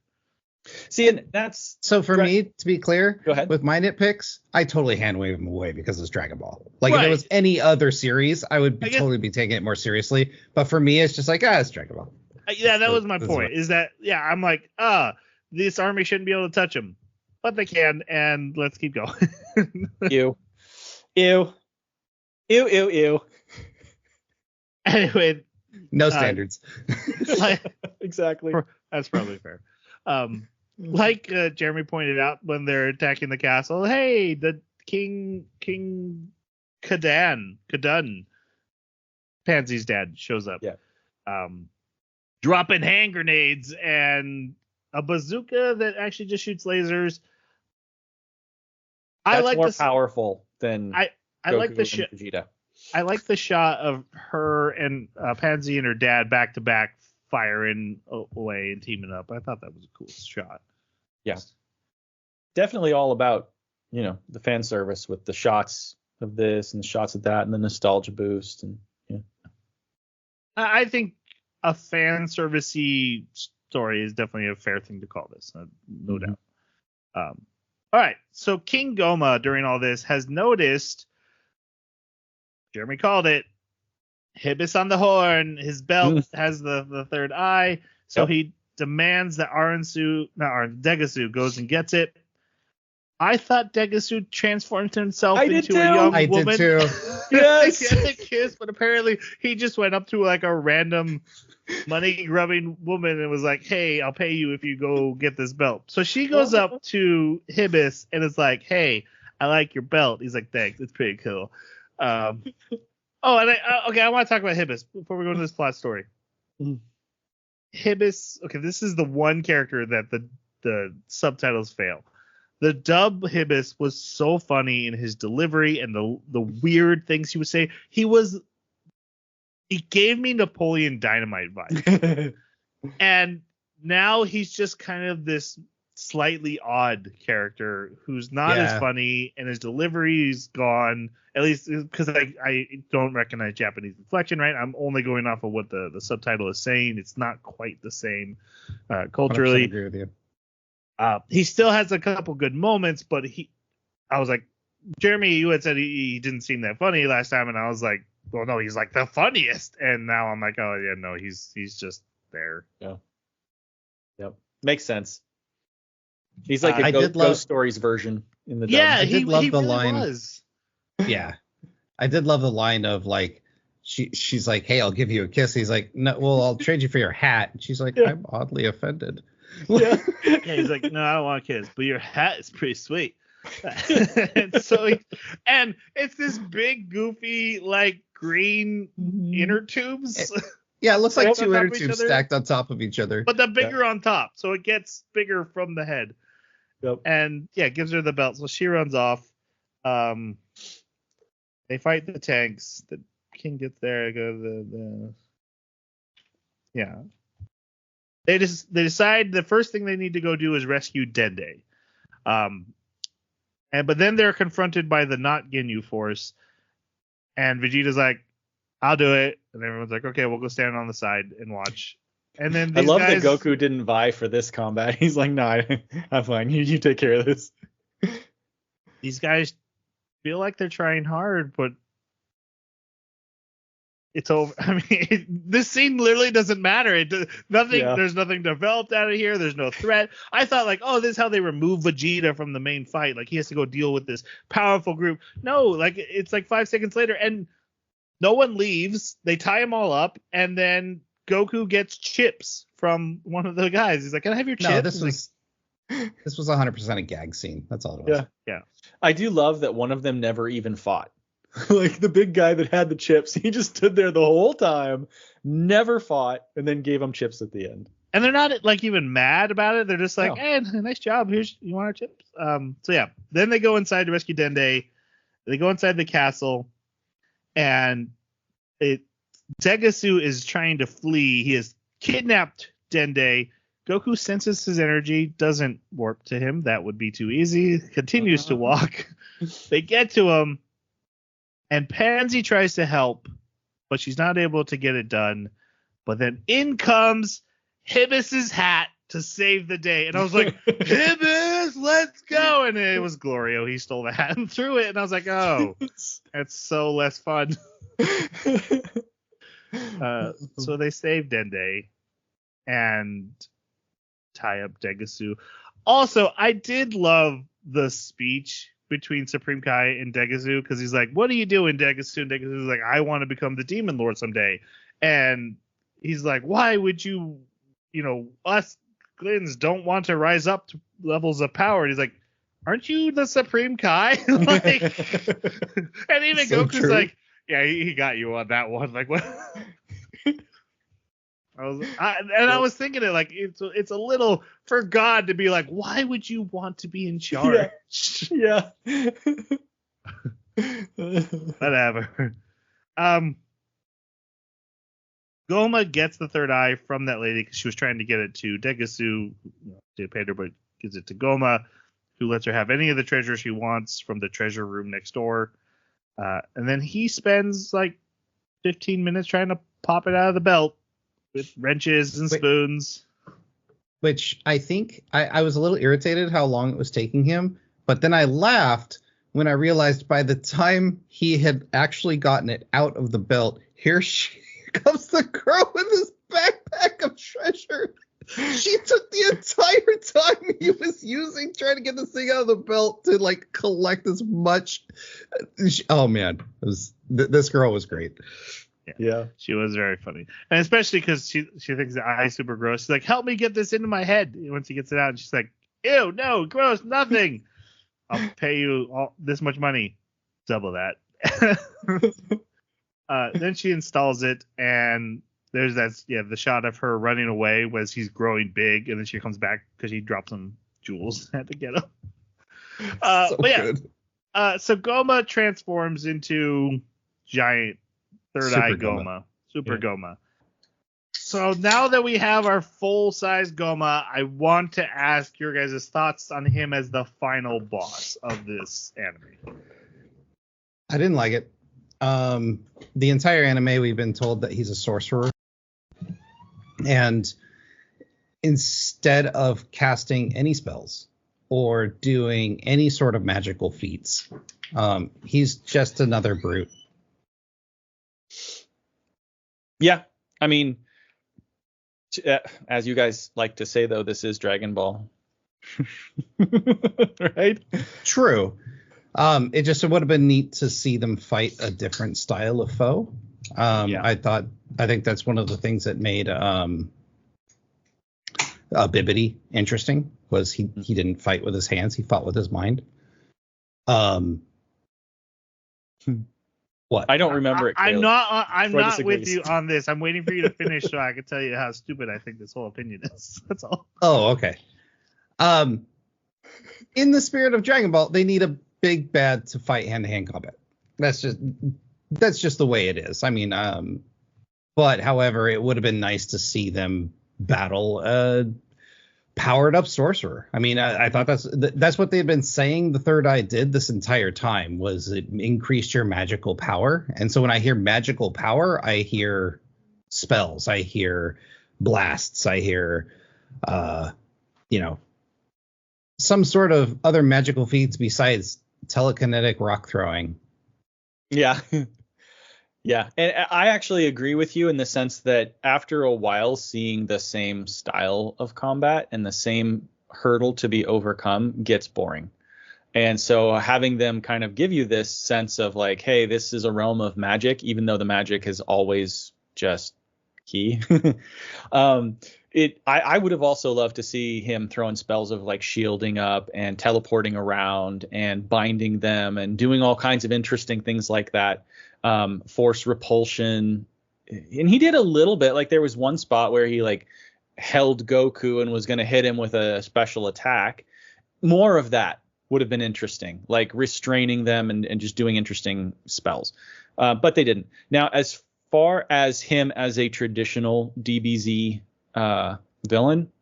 See, and that's so for me, to be clear, go ahead. With my nitpicks, I totally hand wave them away because it's Dragon Ball. Like, if it was any other series, I would totally be taking it more seriously. But for me, it's just like, it's Dragon Ball. Yeah, that was my point. Is that I'm like, this army shouldn't be able to touch them, but they can, and let's keep going. Ew. Anyway, no standards. Exactly. That's probably fair. Like Jeremy pointed out when they're attacking the castle, hey, the King Kadun, Pansy's dad, shows up. Yeah. Dropping hand grenades and a bazooka that actually just shoots lasers. That's more powerful than I Goku like the and Vegeta. I like the shot of her and Pansy and her dad back to back firing away and teaming up. I thought that was a cool shot. Yeah. Definitely all about, the fan service with the shots of this and the shots of that and the nostalgia boost. And yeah. I think a fan servicey story is definitely a fair thing to call this. No doubt. All right. So King Goma during all this has noticed, Jeremy called it, Hibis on the horn. His belt has the third eye. So he demands that Degasu goes and gets it. I thought Degasu transformed himself into a young woman. I did too. Yes. He had a kiss, but apparently he just went up to like a random money grubbing woman and was like, "Hey, I'll pay you if you go get this belt." So she goes up to Hibis and is like, "Hey, I like your belt." He's like, "Thanks, it's pretty cool." I want to talk about Hibis before we go into this plot story. Hibis, this is the one character that the subtitles fail. The dub Hibis was so funny in his delivery and the weird things he would say. He gave me Napoleon Dynamite vibes. And now he's just kind of this slightly odd character who's not as funny, and his delivery's gone, at least because I don't recognize Japanese inflection, right? I'm only going off of what the subtitle is saying. It's not quite the same culturally. I agree with you. He still has a couple good moments, but I was like, Jeremy, you had said he didn't seem that funny last time, and I was like, well, no, he's like the funniest, and now I'm like, oh yeah, no, he's just there. Yeah. Yep. Makes sense. He's like a Ghost Stories version in the dub. Yeah, I did love the really line. Was. Yeah, I did love the line of like she's like, "Hey, I'll give you a kiss." He's like, "No, well, I'll trade you for your hat." And she's like, "I'm oddly offended." Yeah. He's like, "No, I don't want a kiss, but your hat is pretty sweet." and it's this big, goofy, like green inner tubes. Yeah, it looks like two inner tubes stacked on top of each other. But the bigger on top, so it gets bigger from the head. Yep. And gives her the belt. So she runs off. They fight the tanks. The king gets there. They decide the first thing they need to go do is rescue Dende. But then they're confronted by the not Ginyu force, and Vegeta's like, "I'll do it," and everyone's like, "Okay, we'll go stand on the side and watch." And then I love that Goku didn't vie for this combat. He's like, "No, I'm fine. You take care of this." These guys feel like they're trying hard, but it's over. I mean, this scene literally doesn't matter. There's nothing developed out of here. There's no threat. I thought like, oh, this is how they remove Vegeta from the main fight. Like he has to go deal with this powerful group. No, like it's like 5 seconds later, and no one leaves. They tie them all up, and then Goku gets chips from one of the guys. He's like, "Can I have your chips?" No, this was 100% a gag scene. That's all it was. Yeah. I do love that one of them never even fought. Like the big guy that had the chips, he just stood there the whole time, never fought, and then gave him chips at the end. And they're not like even mad about it. They're just like, "Hey, nice job. You want our chips?" Then they go inside to rescue Dende. They go inside the castle, and Degasu is trying to flee. He has kidnapped Dende. Goku senses his energy, doesn't warp to him. That would be too easy. Continues to walk. They get to him, and Pansy tries to help, but she's not able to get it done. But then in comes Hibis's hat to save the day. And I was like, "Hibis, let's go." And it was Glorio. He stole the hat and threw it. And I was like, oh, that's so less fun. So they save Dende and tie up Degasu. Also, I did love the speech between Supreme Kai and Degasu, because he's like, "What are you doing, Degasu?" And Degasu's like, "I want to become the Demon Lord someday." And he's like, "Why would us Glins don't want to rise up to levels of power?" And he's like, aren't you the Supreme Kai? Like, and even So Goku's true. like, yeah, he got you on that one. Like, what? I was thinking it like it's a little for God to be like, why would you want to be in charge? Yeah. Whatever. Goma gets the third eye from that lady because she was trying to get it to Degasu. They paid her, but gives it to Goma, who lets her have any of the treasure she wants from the treasure room next door. And then he spends like 15 minutes trying to pop it out of the belt with wrenches and spoons. Which I think I was a little irritated how long it was taking him, but then I laughed when I realized by the time he had actually gotten it out of the belt, here comes the girl with his backpack of treasure. She took the entire time he was using trying to get this thing out of the belt to like collect as much. Oh man, this girl was great. Yeah, she was very funny, and especially because she thinks the eye is super gross. She's like, "Help me get this into my head." Once he gets it out, and she's like, "Ew, no, gross, nothing. I'll pay you all this much money, double that." Then she installs it, and there's the shot of her running away as he's growing big, and then she comes back because he dropped some jewels had to get him. So but yeah, good. So Goma transforms into giant third Super eye Goma. Super Goma. So now that we have our full-size Goma, I want to ask your guys' thoughts on him as the final boss of this anime. I didn't like it. The entire anime, we've been told that he's a sorcerer. And instead of casting any spells or doing any sort of magical feats, he's just another brute. Yeah, I mean, as you guys like to say, though, this is Dragon Ball. Right? True. It would have been neat to see them fight a different style of foe. I think that's one of the things that made Bibbidi interesting was he didn't fight with his hands, he fought with his mind. What? I don't remember it. I'm not with disagrees. you on this. I'm waiting for you to finish so I can tell you how stupid I think this whole opinion is. That's all. Oh, okay. In the spirit of Dragon Ball, they need a big bad to fight hand-to-hand combat. That's just the way it is. I mean, but however, it would have been nice to see them battle a powered up sorcerer. I mean, I thought that's what they've been saying the third eye did this entire time was it increased your magical power. And so when I hear magical power, I hear spells, I hear blasts, I hear some sort of other magical feats besides telekinetic rock throwing. Yeah. Yeah. And I actually agree with you in the sense that after a while, seeing the same style of combat and the same hurdle to be overcome gets boring. And so having them kind of give you this sense of like, hey, this is a realm of magic, even though the magic is always just key. I would have also loved to see him throwing spells of like shielding up and teleporting around and binding them and doing all kinds of interesting things like that. Force repulsion. And he did a little bit. Like there was one spot where he like held Goku and was going to hit him with a special attack. More of that would have been interesting, like restraining them and just doing interesting spells. But they didn't. Now, as far as him as a traditional DBZ villain,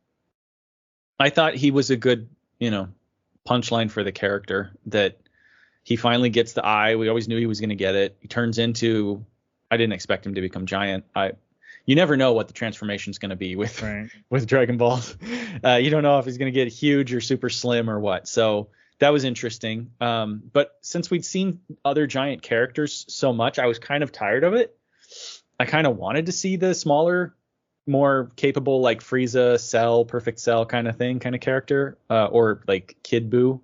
I thought he was a good, punchline for the character that he finally gets the eye. We always knew he was going to get it. He turns into, I didn't expect him to become giant. You never know what the transformation is going to be with Dragon Balls. You don't know if he's going to get huge or super slim or what. So that was interesting. But since we'd seen other giant characters so much, I was kind of tired of it. I kind of wanted to see the smaller, more capable, like Frieza, Cell, Perfect Cell kind of character, or like Kid Buu.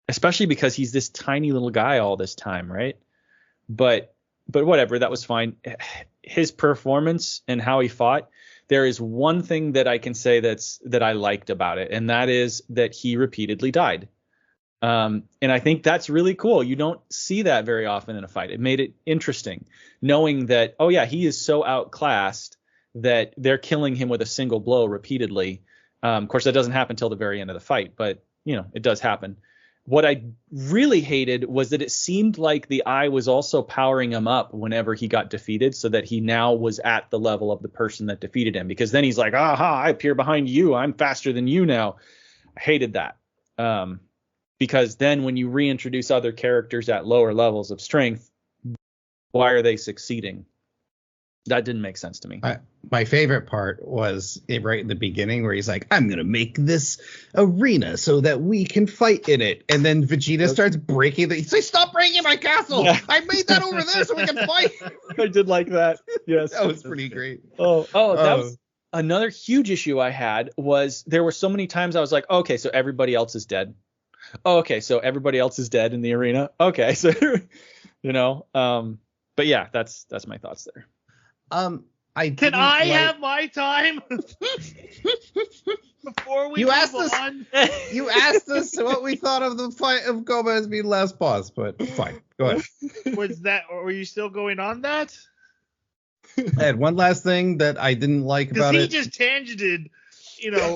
Especially because he's this tiny little guy all this time, right? But whatever, that was fine. His performance and how he fought, there is one thing that I can say that I liked about it, and that is that he repeatedly died. And I think that's really cool. You don't see that very often in a fight. It made it interesting, knowing that, oh yeah, he is so outclassed that they're killing him with a single blow repeatedly. Of course, that doesn't happen till the very end of the fight, but it does happen. What I really hated was that it seemed like the eye was also powering him up whenever he got defeated, so that he now was at the level of the person that defeated him, because then he's like, aha, I appear behind you. I'm faster than you now. I hated that. Because then when you reintroduce other characters at lower levels of strength, why are they succeeding? That didn't make sense to me. My favorite part was it right in the beginning where he's like, I'm going to make this arena so that we can fight in it. And then Vegeta starts breaking he's like, stop breaking my castle. Yeah. I made that over there so we can fight. I did like that. Yes. That was pretty great. Oh, that was another huge issue I had. Was there were so many times I was like, okay, so everybody else is dead. Oh, okay, so everybody else is dead in the arena. Okay, so but yeah, that's my thoughts there. Can I have my time before we you move asked us, on? You asked us what we thought of the fight of Goma as being last boss, but fine, go ahead. Were you still going on that? I had one last thing that I didn't like about it. Because he just tangented,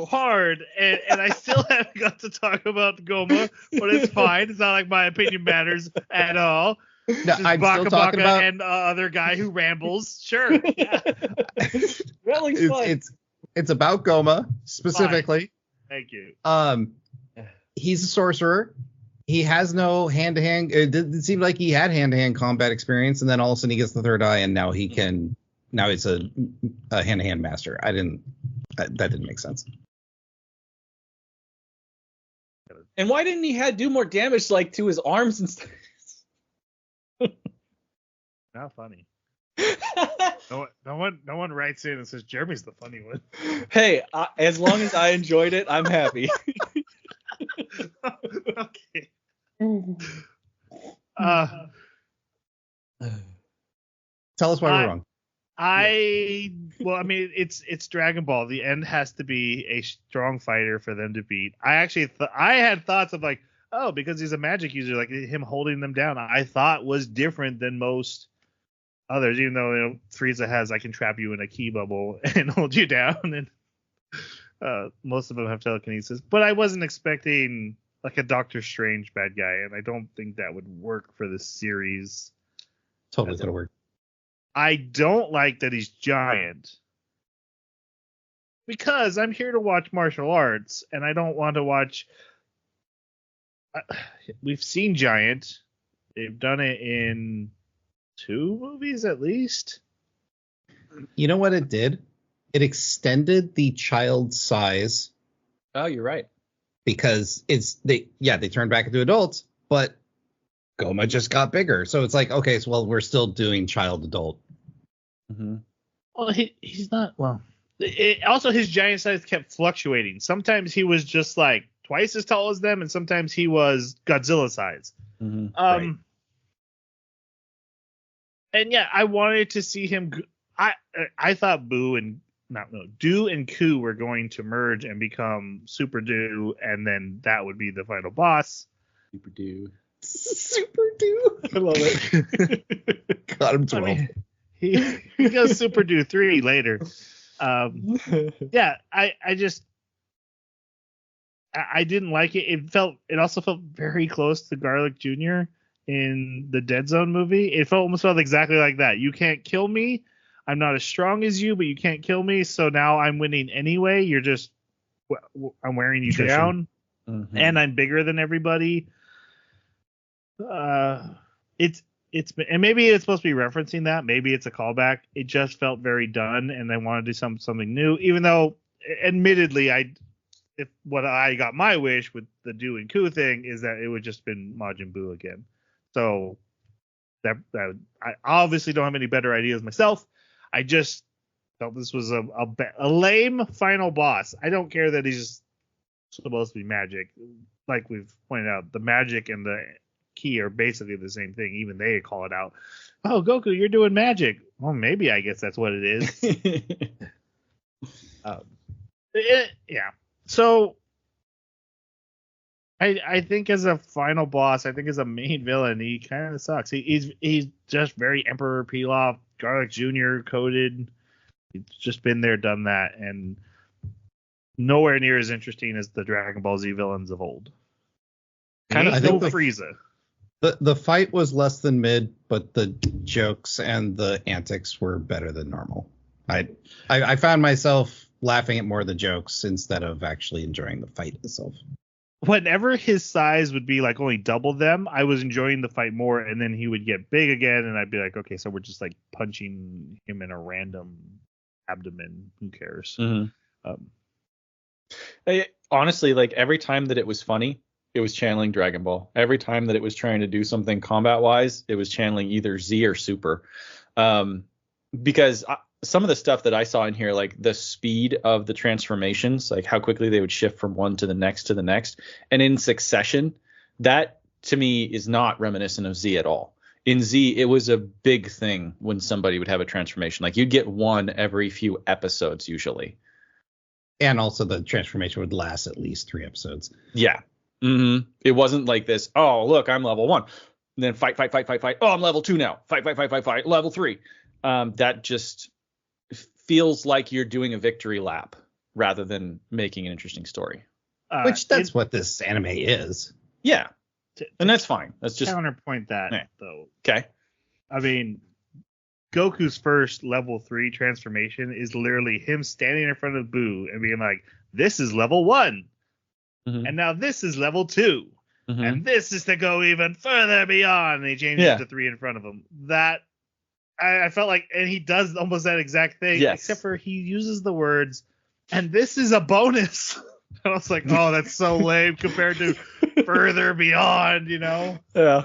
hard, and I still haven't got to talk about Goma, but it's fine. It's not like my opinion matters at all. No, I'm Baka, still talking about and other guy who rambles. Sure. Yeah. It's about Goma specifically. Fine. Thank you. He's a sorcerer. He has no hand-to-hand. It didn't seem like he had hand-to-hand combat experience, and then all of a sudden he gets the third eye, and now he can. Now he's a hand-to-hand master. That didn't make sense. And why didn't he do more damage to his arms and stuff? Not funny. No one writes in and says Jeremy's the funny one. Hey, as long as I enjoyed it, I'm happy. Okay. Tell us why we're wrong. It's Dragon Ball. The end has to be a strong fighter for them to beat. I actually I had thoughts of because he's a magic user, him holding them down, I thought was different than most others, even though Frieza has I can trap you in a ki bubble and hold you down, and most of them have telekinesis. But I wasn't expecting a Doctor Strange bad guy, and I don't think that would work for this series. Totally gonna work. I don't like that he's giant, because I'm here to watch martial arts, and I don't want to watch. We've seen Giant. They've done it in 2 movies at least. You know what it did? It extended the child size. Oh, you're right. Because they turned back into adults, but Goma just got bigger. So it's okay, so we're still doing child adult. Mm-hmm. Well, he's not. Well, also his giant size kept fluctuating. Sometimes he was just twice as tall as them, and sometimes he was Godzilla size. Mm-hmm. Right. And yeah, I wanted to see him. I thought Do and Ku were going to merge and become Super Do, and then that would be the final boss. Super Do. I love it. Got him 12. He goes Super Do 3 later. Yeah, I didn't like it. It also felt very close to Garlic Jr. in the Dead Zone movie. It almost felt exactly like that. You can't kill me. I'm not as strong as you, but you can't kill me. So now I'm winning anyway. I'm wearing you down, and I'm bigger than everybody. And maybe it's supposed to be referencing that. Maybe it's a callback. It just felt very done, and I wanted to do something new. Even though, admittedly, if what I got my wish with the Do and Ku thing is that it would just been Majin Buu again. So that I obviously don't have any better ideas myself. I just felt this was a lame final boss. I don't care that he's supposed to be magic. Like we've pointed out, the magic and the ki are basically the same thing. Even they call it out. Oh, Goku, you're doing magic. Well, maybe I guess that's what it is. Yeah. So I think as a final boss, I think as a main villain, he kind of sucks. He's just very Emperor Pilaf, Garlic Jr. coded. He's just been there, done that, and nowhere near as interesting as the Dragon Ball Z villains of old. Kind of I think Frieza. The fight was less than mid, but the jokes and the antics were better than normal. I found myself laughing at more of the jokes instead of actually enjoying the fight itself. Whenever his size would be like only double them, I was enjoying the fight more, and then he would get big again, and I'd be like, okay, so we're just like punching him in a random abdomen. Who cares? Mm-hmm. Honestly, like every time that it was funny, it was channeling Dragon Ball. Every time that it was trying to do something combat-wise, it was channeling either Z or Super. Because some of the stuff that I saw in here, like the speed of the transformations, like how quickly they would shift from one to the next, and in succession, that to me is not reminiscent of Z at all. In Z, it was a big thing when somebody would have a transformation. Like you'd get one every few episodes usually. And also the transformation would last at least 3 episodes. Yeah. Mm-hmm. It wasn't like this. Oh, look, I'm level 1. And then fight. Oh, I'm level 2 now. Fight. Level 3. That just feels like you're doing a victory lap rather than making an interesting story. Which that's what this anime is. Yeah. And that's fine. That's just counterpoint that though. Okay. I mean, Goku's first level 3 transformation is literally him standing in front of Boo and being like, this is level 1. Mm-hmm. And now this is level 2. Mm-hmm. And this is to go even further beyond. And he changes it to 3 in front of him. That I felt like, and he does almost that exact thing, except for he uses the words, and this is a bonus. I was like, oh, that's so lame compared to further beyond, you know? Yeah.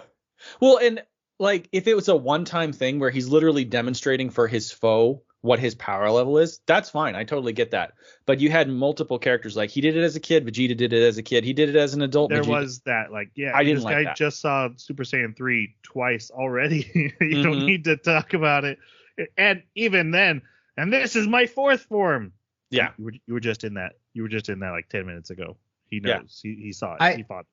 Well, and like if it was a one-time thing where he's literally demonstrating for his foe what his power level is, that's fine. I totally get that. But you had multiple characters, like he did it as a kid, Vegeta did it as a kid, he did it as an adult. There Vegeta. Was that, like, yeah, I didn't this like guy that. Just saw Super Saiyan 3 twice already. You don't need to talk about it. And even then, and this is my 4th form. Yeah. You were just in that. You were just in that like 10 minutes ago. He knows. Yeah. He saw it. He fought.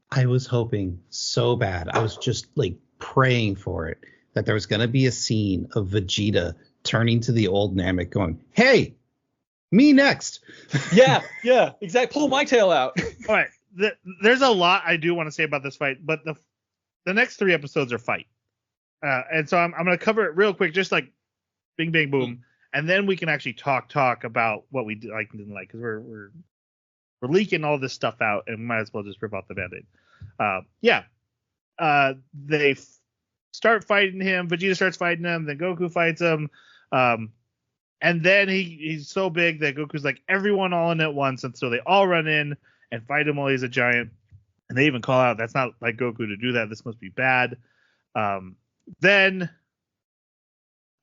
I was hoping so bad. I was just like praying for it that there was going to be a scene of Vegeta turning to the old Namek going, hey, me next. Yeah, exactly. Pull my tail out. All right. There's a lot I do want to say about this fight, but the next 3 episodes are fight. And so I'm going to cover it real quick, just like bing, bang, boom. And then we can actually talk about what we like and didn't like, because we're leaking all this stuff out and might as well just rip off the Band-Aid. They start fighting him. Vegeta starts fighting him. Then Goku fights him. And then he's so big that Goku's like, everyone all in at once. And so they all run in and fight him while he's a giant. And they even call out, that's not like Goku to do that. This must be bad. Then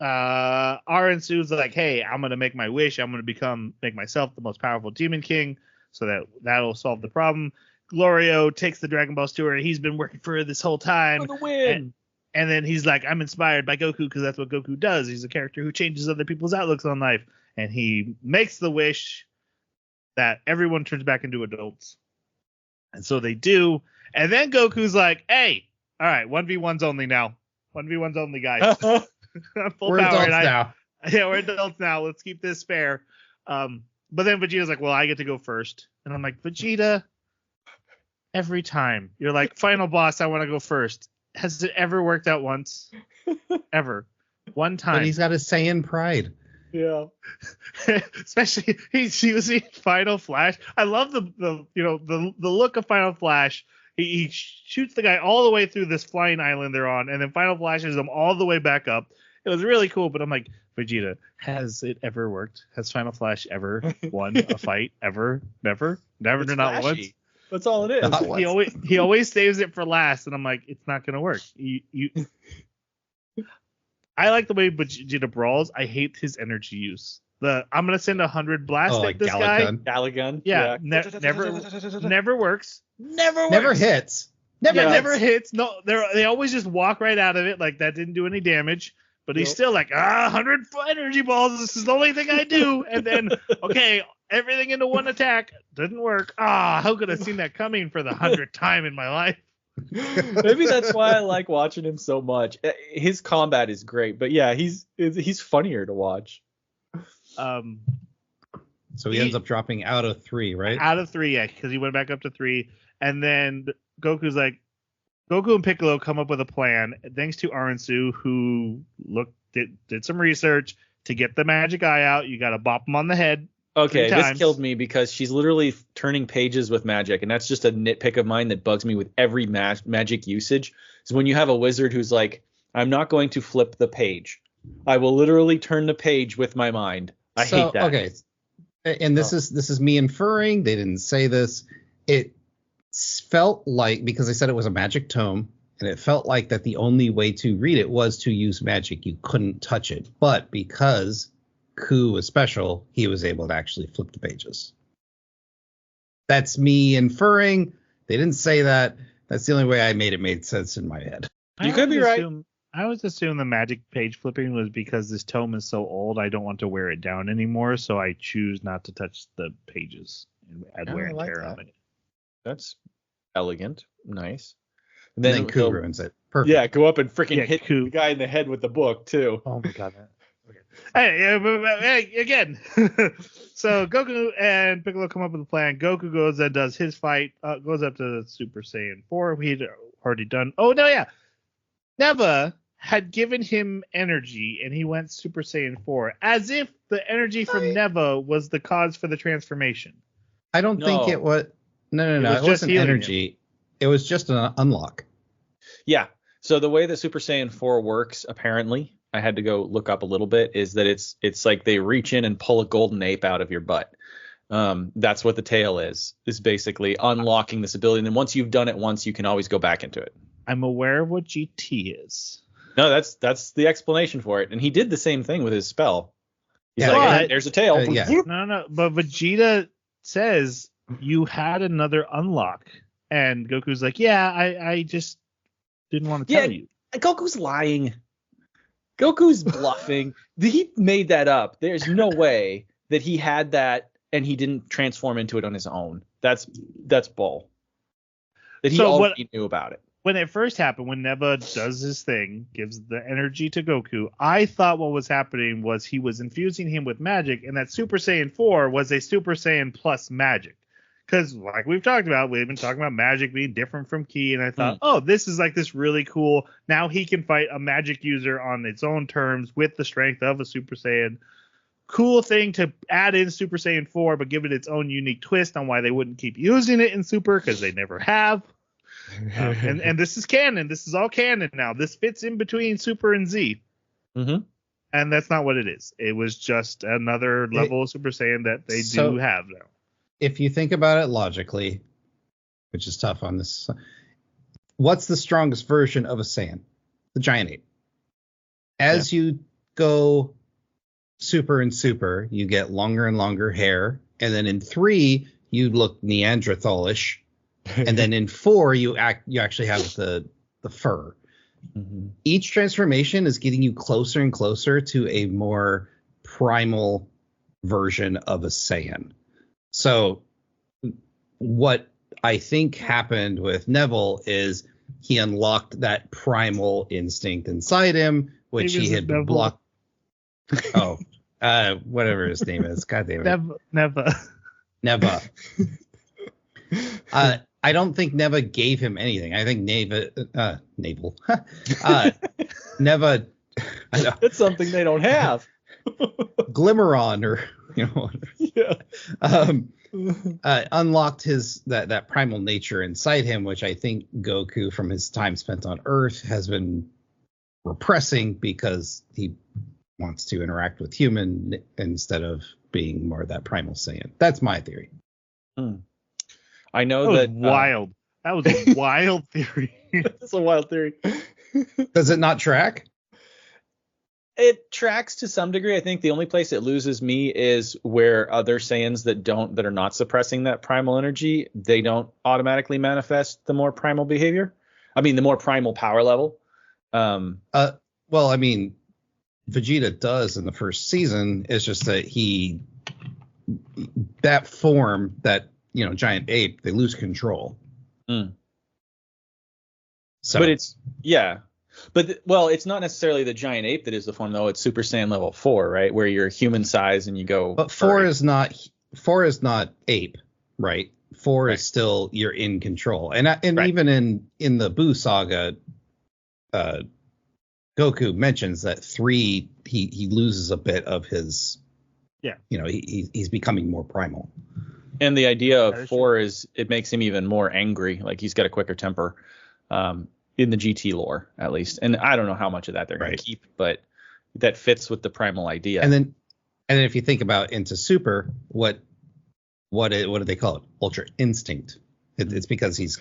Aaron Su's like, hey, I'm going to make my wish. I'm going to make myself the most powerful Demon King, so that'll solve the problem. Glorio takes the Dragon Ball Steward. He's been working for this whole time. For the win. And then he's like, I'm inspired by Goku because that's what Goku does. He's a character who changes other people's outlooks on life. And he makes the wish that everyone turns back into adults. And so they do. And then Goku's like, hey, all right, 1v1's only now. 1v1's only, guys. We're adults now. Yeah, we're adults now. Let's keep this fair. But then Vegeta's like, well, I get to go first. And I'm like, Vegeta, every time you're like, final boss, I want to go first. Has it ever worked out once? Ever. One time. But he's got a Saiyan pride. Yeah. Especially he's using Final Flash. I love the look of Final Flash. He shoots the guy all the way through this flying island they're on, and then Final Flashes him all the way back up. It was really cool, but I'm like, Vegeta, has it ever worked? Has Final Flash ever won a fight? Ever? Never? Never, it's not flashy. once? That's all it is. He always saves it for last, and I'm like, it's not gonna work. I like the way Vegeta brawls. I hate his energy use. I'm gonna send 100 blast at this guy. Galagun. Yeah. Never works. Never hits. Never hits. No, they always just walk right out of it. Like that didn't do any damage. But he's still like, 100 energy balls. This is the only thing I do. And then, okay, everything into one attack. Didn't work. How could I have seen that coming for the 100th time in my life? Maybe that's why I like watching him so much. His combat is great, but yeah, he's funnier to watch. So he ends up dropping out of 3, right? Out of 3, yeah, because he went back up to 3. And then Goku and Piccolo come up with a plan, thanks to Aransu, who did some research to get the magic eye out. You got to bop him on the head. Okay, this killed me because she's literally turning pages with magic, and that's just a nitpick of mine that bugs me with every magic usage. Is when you have a wizard who's like, I'm not going to flip the page. I will literally turn the page with my mind. I hate that. Okay, and this is me inferring. They didn't say this. It felt like, because they said it was a magic tome, and it felt like that the only way to read it was to use magic. You couldn't touch it. But because Ku was special, he was able to actually flip the pages. That's me inferring. They didn't say that. That's the only way I made sense in my head. You could be right. I always assume the magic page flipping was because this tome is so old, I don't want to wear it down anymore, so I choose not to touch the pages and add wear and tear on it. That's elegant. Nice. And then Ku ruins it. Perfect. Yeah, go up and freaking hit Ku. the guy in the head with the book, too. Oh, my God. Hey, again. So Goku and Piccolo come up with a plan. Goku goes and does his fight, goes up to Super Saiyan 4. He'd already done. Oh, no, yeah. Neva had given him energy, and he went Super Saiyan 4, as if the energy from Neva was the cause for the transformation. I don't think it was. No. It wasn't energy. It was just an unlock. Yeah. So the way that Super Saiyan 4 works, apparently, I had to go look up a little bit, is that it's like they reach in and pull a golden ape out of your butt. That's what the tail is basically unlocking this ability. And then once you've done it once, you can always go back into it. I'm aware of what GT is. No, that's the explanation for it. And he did the same thing with his spell. He's like, hey, there's a tail. Yeah. No. But Vegeta says you had another unlock. And Goku's like, yeah, I just didn't want to tell you. Goku's lying. Goku's bluffing. He made that up. There's no way that he had that and he didn't transform into it on his own. That's bull. That he already knew about it. When it first happened, when Neva does his thing, gives the energy to Goku, I thought what was happening was he was infusing him with magic, and that Super Saiyan 4 was a Super Saiyan plus magic. Because, like we've talked about, we've been talking about magic being different from Ki, and I thought, this is like this really cool. Now he can fight a magic user on its own terms with the strength of a Super Saiyan. Cool thing to add in Super Saiyan 4, but give it its own unique twist on why they wouldn't keep using it in Super, because they never have. And this is canon. This is all canon now. This fits in between Super and Z. Mm-hmm. And that's not what it is. It was just another level of Super Saiyan that they do have now. If you think about it logically, which is tough on this, what's the strongest version of a Saiyan? The Giant Ape. As you go Super and Super, you get longer and longer hair. And then in 3, you look Neanderthalish. And then in 4, you actually have the fur. Mm-hmm. Each transformation is getting you closer and closer to a more primal version of a Saiyan. So what I think happened with Neville is he unlocked that primal instinct inside him, which he had blocked. Whatever his name is. God damn it. Neva. I don't think Neva gave him anything. I think Neva. That's something they don't have. Glimmeron, or unlocked his that primal nature inside him, which I think Goku, from his time spent on Earth, has been repressing because he wants to interact with human instead of being more that primal Saiyan. That's my theory. I know that wild. That was a wild theory. That's a wild theory. Does it not track? It tracks to some degree. I think the only place it loses me is where other Saiyans that are not suppressing that primal energy, they don't automatically manifest the more primal behavior. I mean, the more primal power level. Well, I mean, Vegeta does in the first season is just that that form, that, giant ape, they lose control. Mm. So, but it's it's not necessarily the giant ape that is the form, though. It's Super Saiyan level 4, right, where you're human size and you go. But 4 is not ape, right? 4 is still, you're in control, and even in the Buu saga, Goku mentions that 3 he loses a bit of his. Yeah. He's becoming more primal. And the idea of 4 is it makes him even more angry, like he's got a quicker temper. In the GT lore, at least, and I don't know how much of that they're going to keep, but that fits with the primal idea. And then if you think about into Super, what do they call it? Ultra Instinct. It's because he's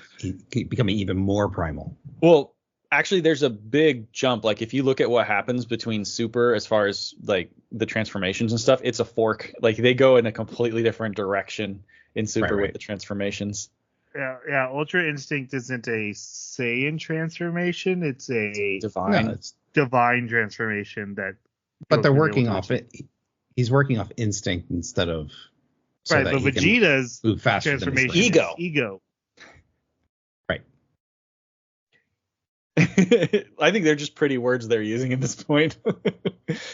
becoming even more primal. Well, actually, there's a big jump. Like if you look at what happens between Super, as far as like the transformations and stuff, it's a fork. Like they go in a completely different direction in Super with the transformations. Yeah. Ultra Instinct isn't a Saiyan transformation; it's a divine transformation that. But they're working off it. He's working off instinct instead of. But Vegeta's transformation is ego. Right. I think they're just pretty words they're using at this point.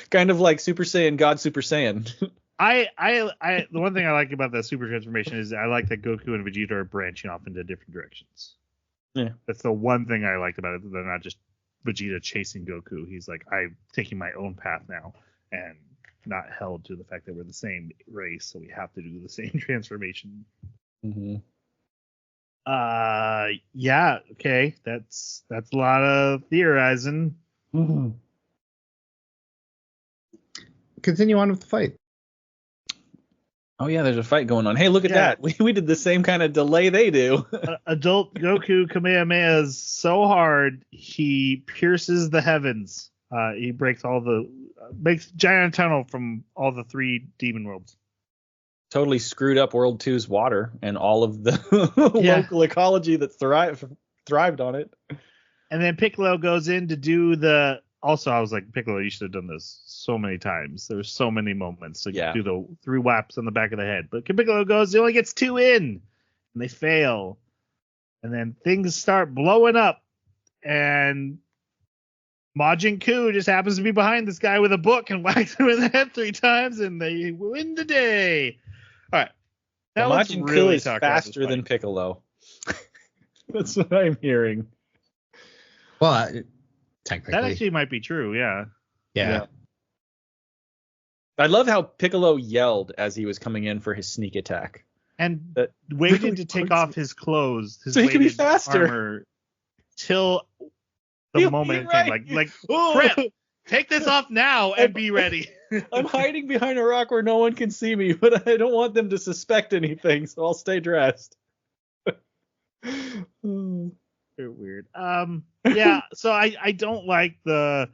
Kind of like Super Saiyan God, Super Saiyan. The one thing I like about the super transformation is I like that Goku and Vegeta are branching off into different directions. Yeah. That's the one thing I liked about it. They're not just Vegeta chasing Goku. He's like, I'm taking my own path now and not held to the fact that we're the same race, so we have to do the same transformation. Mm-hmm. Yeah, okay. That's a lot of theorizing. Mm-hmm. Continue on with the fight. Oh, yeah, there's a fight going on. Hey, look at that. We did the same kind of delay they do. Adult Goku Kamehameha's so hard, he pierces the heavens. He makes giant tunnel from all the 3 demon worlds. Totally screwed up World 2's water and all of the local ecology that thrived on it. And then Piccolo goes in to do the... Also, I was like, Piccolo, you should have done this so many times. There's so many moments to do the 3 whaps on the back of the head. But Piccolo goes, he only gets 2 in, and they fail. And then things start blowing up, and Majin Ku just happens to be behind this guy with a book and whacks him in the head 3 times, and they win the day. All right. Now Majin Ku is faster than Piccolo. That's what I'm hearing. Well, technically. That actually might be true, yeah. I love how Piccolo yelled as he was coming in for his sneak attack. And waited to take off his clothes, his so he could be faster. Armor, till the moment it came. Like crap, take this off now and be ready. I'm hiding behind a rock where no one can see me, but I don't want them to suspect anything, so I'll stay dressed. They're weird. Yeah, so I don't like the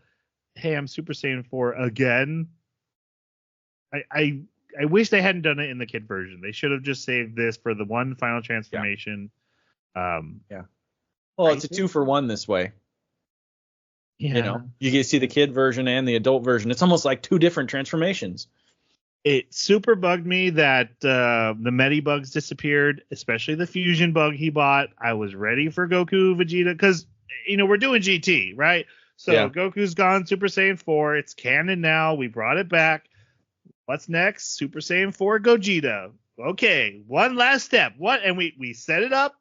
hey, I'm Super Saiyan 4 again. I wish they hadn't done it in the kid version. They should have just saved this for the one final transformation. Yeah. Well, it's a 2-for-1 this way. Yeah. You get to see the kid version and the adult version. It's almost like 2 different transformations. It super bugged me that the Medibugs disappeared, especially the fusion bug he bought. I was ready for Goku, Vegeta, because, we're doing GT, right? So Goku's gone Super Saiyan 4. It's canon now. We brought it back. What's next? Super Saiyan 4 Gogeta. Okay, one last step. What? And we set it up.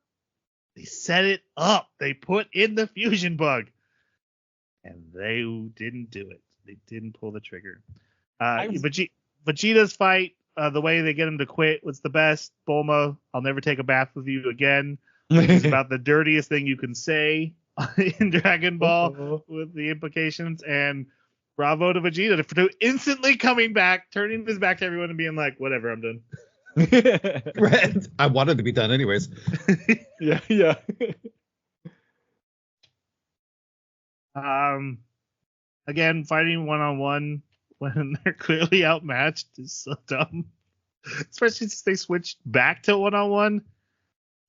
They set it up. They put in the fusion bug. And they didn't do it. They didn't pull the trigger. Vegeta's fight, the way they get him to quit was the best. Bulma, I'll never take a bath with you again. It's about the dirtiest thing you can say in Dragon Ball with the implications. And bravo to Vegeta for instantly coming back, turning his back to everyone and being like, whatever, I'm done. I wanted to be done anyways. Yeah. Again, fighting one-on-one when they're clearly outmatched is so dumb. Especially since they switched back to one-on-one.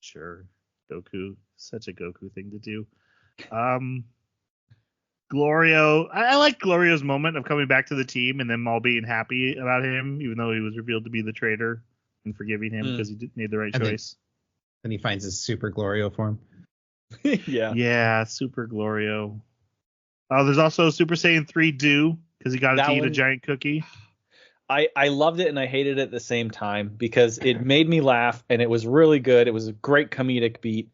Sure, Goku. Such a Goku thing to do. Glorio. I like Glorio's moment of coming back to the team and them all being happy about him, even though he was revealed to be the traitor, and forgiving him because he made the right choice. Then he finds his Super Glorio form. Yeah. Yeah, Super Glorio. Oh, there's also Super Saiyan 3 Do because he got to eat a giant cookie. I loved it and I hated it at the same time because it made me laugh and it was really good. It was a great comedic beat.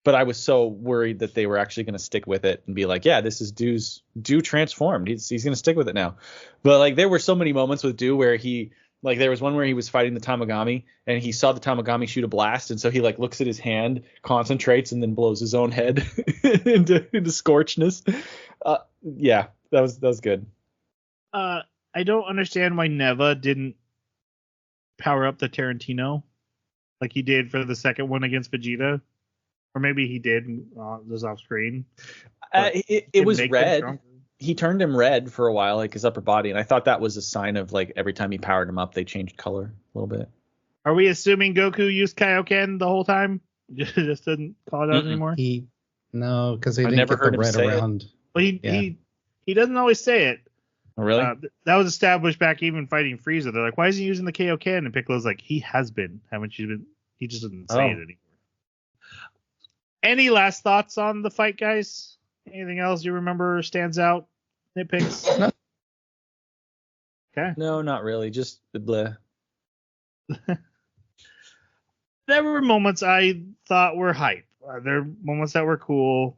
But I was so worried that they were actually going to stick with it and be like, yeah, this is Do transformed. He's going to stick with it now. But like there were so many moments with Do where there was one where he was fighting the Tamagami and he saw the Tamagami shoot a blast. And so he like looks at his hand, concentrates, and then blows his own head into scorchness. Yeah, that was good. I don't understand why Neva didn't power up the Tarantino like he did for the second one against Vegeta. Or maybe he did just off screen. It was red. He turned him red for a while, like his upper body, and I thought that was a sign of like every time he powered him up, they changed color a little bit. Are we assuming Goku used Kaioken the whole time? Just didn't call it out anymore? No, because he didn't get the red around. Well, he doesn't always say it. Oh, really? That was established back even fighting Frieza. They're like, why is he using the Kaioken? And Piccolo's like, he has been. Haven't you been? He just doesn't say it anymore. Any last thoughts on the fight, guys? Anything else you remember stands out? Nitpicks? No. Okay. No, not really. Just the bleh. There were moments I thought were hype. There were moments that were cool.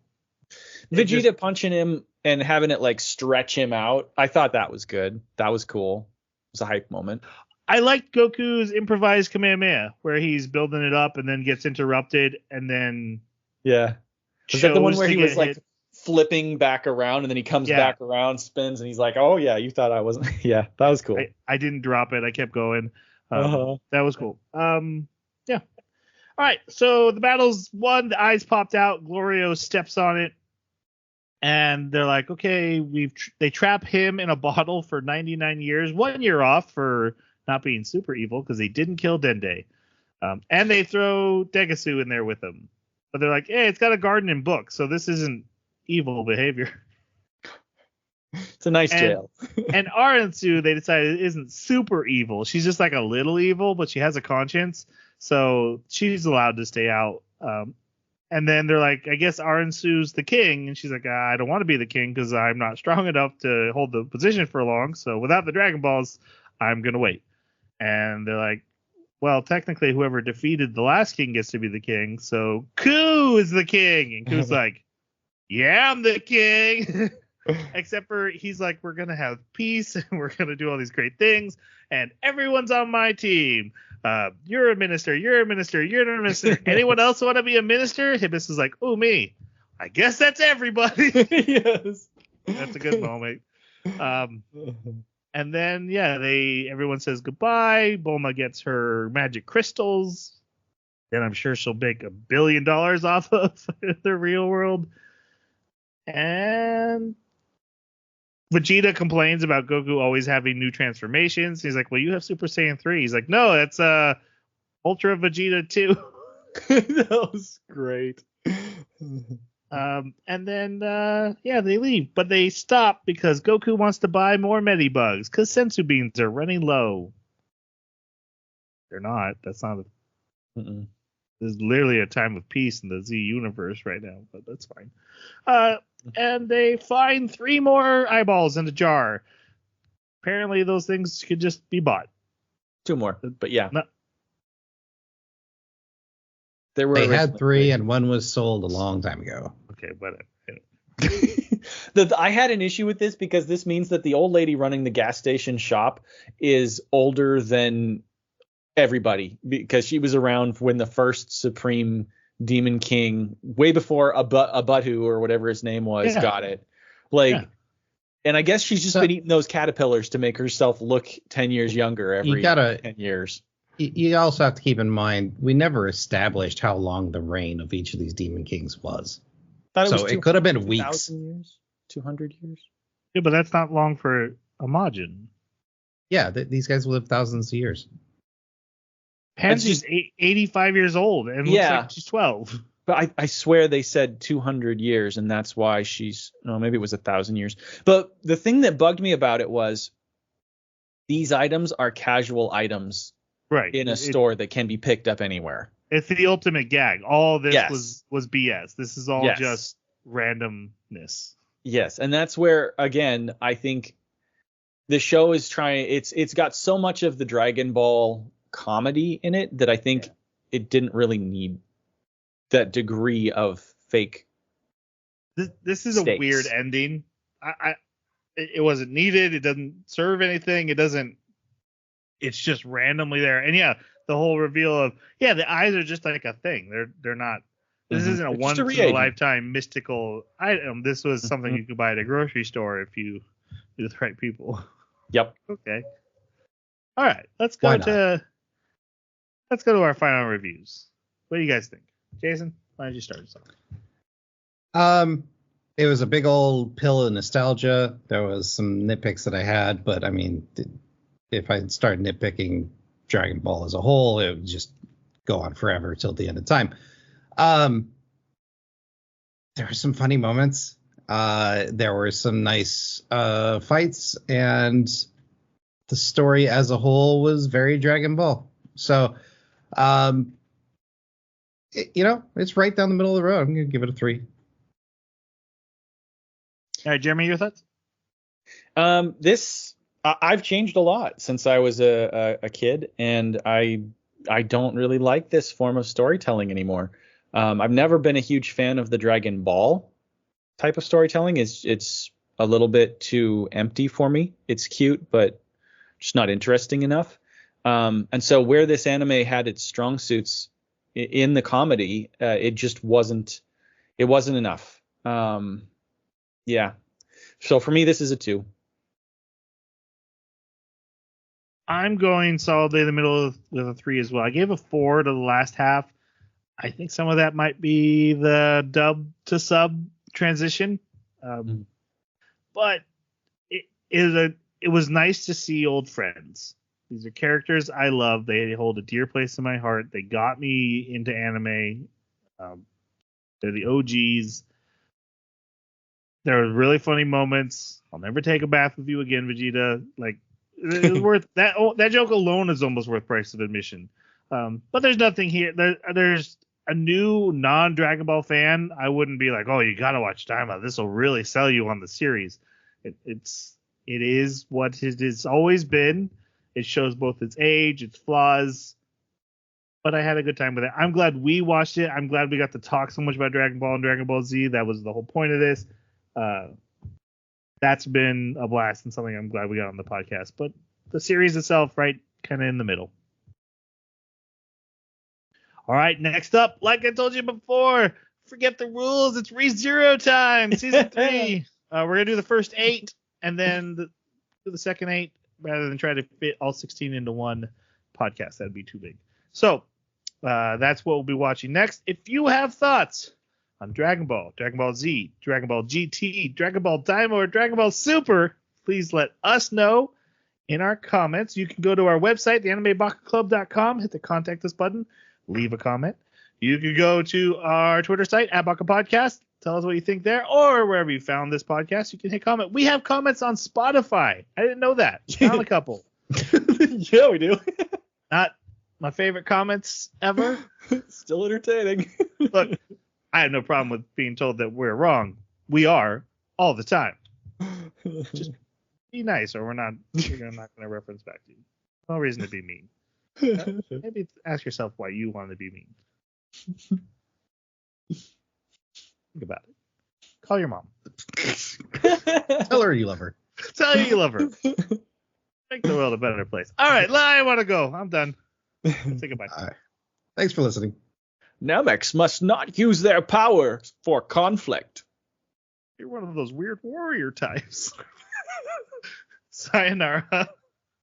Vegeta punching him and having it like stretch him out. I thought that was good. That was cool. It was a hype moment. I liked Goku's improvised Kamehameha, where he's building it up and then gets interrupted and then. Yeah. Was that the one where he was like hit? Flipping back around and then he comes back around, spins, and he's like, oh, yeah, you thought I wasn't. Yeah, that was cool. I didn't drop it. I kept going. That was cool. Yeah. All right. So the battle's won. The eyes popped out. Glorio steps on it. And they're like, okay, they trap him in a bottle for 99 years, 1 year off for not being super evil because they didn't kill Dende. And they throw Degasu in there with them. But they're like, hey, it's got a garden and book, so this isn't evil behavior. It's a nice jail. And Aransu, they decided, isn't super evil. She's just like a little evil, but she has a conscience, so she's allowed to stay out. And then they're like, I guess Aransu's the king, and she's like, I don't want to be the king because I'm not strong enough to hold the position for long, so without the Dragon Balls, I'm going to wait. And they're like, well, technically, whoever defeated the last king gets to be the king, so Ku is the king. And Ku's like, yeah, I'm the king. Except for he's like, we're going to have peace, and we're going to do all these great things, and everyone's on my team. You're a minister, you're a minister, you're a minister. Anyone else want to be a minister? Hibis is like, oh, me. I guess that's everybody. Yes. That's a good moment. And then, everyone says goodbye. Bulma gets her magic crystals. Then I'm sure she'll make $1 billion off of the real world. And Vegeta complains about Goku always having new transformations. He's like, well, you have Super Saiyan 3. He's like, no, that's Ultra Vegeta 2. That was great. And then, they leave. But they stop because Goku wants to buy more Medibugs because Sensu Beans are running low. They're not. That's not. There's literally a time of peace in the Z universe right now, but that's fine. And they find 3 more eyeballs in a jar. Apparently, those things could just be bought. 2 more, but yeah. No. They had 3, and 1 was sold a long time ago. Okay, whatever. I had an issue with this because this means that the old lady running the gas station shop is older than everybody because she was around when the first Supreme Demon King, way before Abatu or whatever his name was, got it. And I guess she's just been eating those caterpillars to make herself look 10 years younger every 10 years. You also have to keep in mind, we never established how long the reign of each of these Demon Kings was. So it could have been weeks. Years? 200 years? Yeah, but that's not long for a Majin. Yeah, these guys live thousands of years. Pansy's 85 years old and looks like she's 12. But I swear they said 200 years, and that's why maybe it was 1,000 years. But the thing that bugged me about it was these items are casual items in a store that can be picked up anywhere. It's the ultimate gag. All this Yes. was BS. This is all just randomness. Yes, and that's where, again, I think the show is trying. It's got so much of the Dragon Ball comedy in it that I think it didn't really need that degree of fake. This is stakes. A weird ending. It wasn't needed. It doesn't serve anything. It doesn't. It's just randomly there. And the whole reveal of the eyes are just like a thing. They're not. This isn't a once in a lifetime mystical item. This was something you could buy at a grocery store if you knew the right people. Yep. Okay. All right. Let's go to our final reviews. What do you guys think? Jason, why don't you start us off? It was a big old pill of nostalgia. There was some nitpicks that I had, but I mean, if I start nitpicking Dragon Ball as a whole, it would just go on forever till the end of time. There were some funny moments. There were some nice fights, and the story as a whole was very Dragon Ball. So, it's right down the middle of the road. I'm going to give it a 3. All right, Jeremy, your thoughts? I've changed a lot since I was a kid, and I don't really like this form of storytelling anymore. I've never been a huge fan of the Dragon Ball type of storytelling. It's a little bit too empty for me. It's cute, but just not interesting enough. And so where this anime had its strong suits in the comedy, it just wasn't enough. Yeah. So for me, this is a 2. I'm going solidly in the middle with a 3 as well. I gave a 4 to the last half. I think some of that might be the dub to sub transition. But it was nice to see old friends. These are characters I love. They hold a dear place in my heart. They got me into anime. They're the OGs. There were really funny moments. I'll never take a bath with you again, Vegeta. Like, it was worth that. That joke alone is almost worth price of admission. But there's nothing here. There's a new non-Dragon Ball fan. I wouldn't be like, oh, you gotta watch Daima. This will really sell you on the series. It is what it's always been. It shows both its age, its flaws. But I had a good time with it. I'm glad we watched it. I'm glad we got to talk so much about Dragon Ball and Dragon Ball Z. That was the whole point of this. That's been a blast and something I'm glad we got on the podcast. But the series itself, right, kind of in the middle. All right, next up, like I told you before, forget the rules. It's ReZero time, season 3. We're going to do the first 8 and then do the second 8 rather than try to fit all 16 into one podcast. That'd be too big. So that's what we'll be watching next. If you have thoughts on Dragon Ball, Dragon Ball Z, Dragon Ball GT, Dragon Ball Daima, or Dragon Ball Super, please let us know in our comments. You can go to our website, theanimebakaclub.com, hit the contact us button, leave a comment. You can go to our Twitter site, @Baka Podcast, tell us what you think there, or wherever you found this podcast, you can hit comment. We have comments on Spotify. I didn't know that. Found a couple. Yeah, we do. Not my favorite comments ever. Still entertaining. Look, I have no problem with being told that we're wrong. We are all the time. Just be nice, or we're not going to reference back to you. No reason to be mean. Maybe ask yourself why you want to be mean. Think about it. Call your mom. Tell her you love her. Tell her you love her. Make the world a better place. All right, I want to go. I'm done. Let's say goodbye. All right. Thanks for listening. Namex must not use their power for conflict. You're one of those weird warrior types. Sayonara.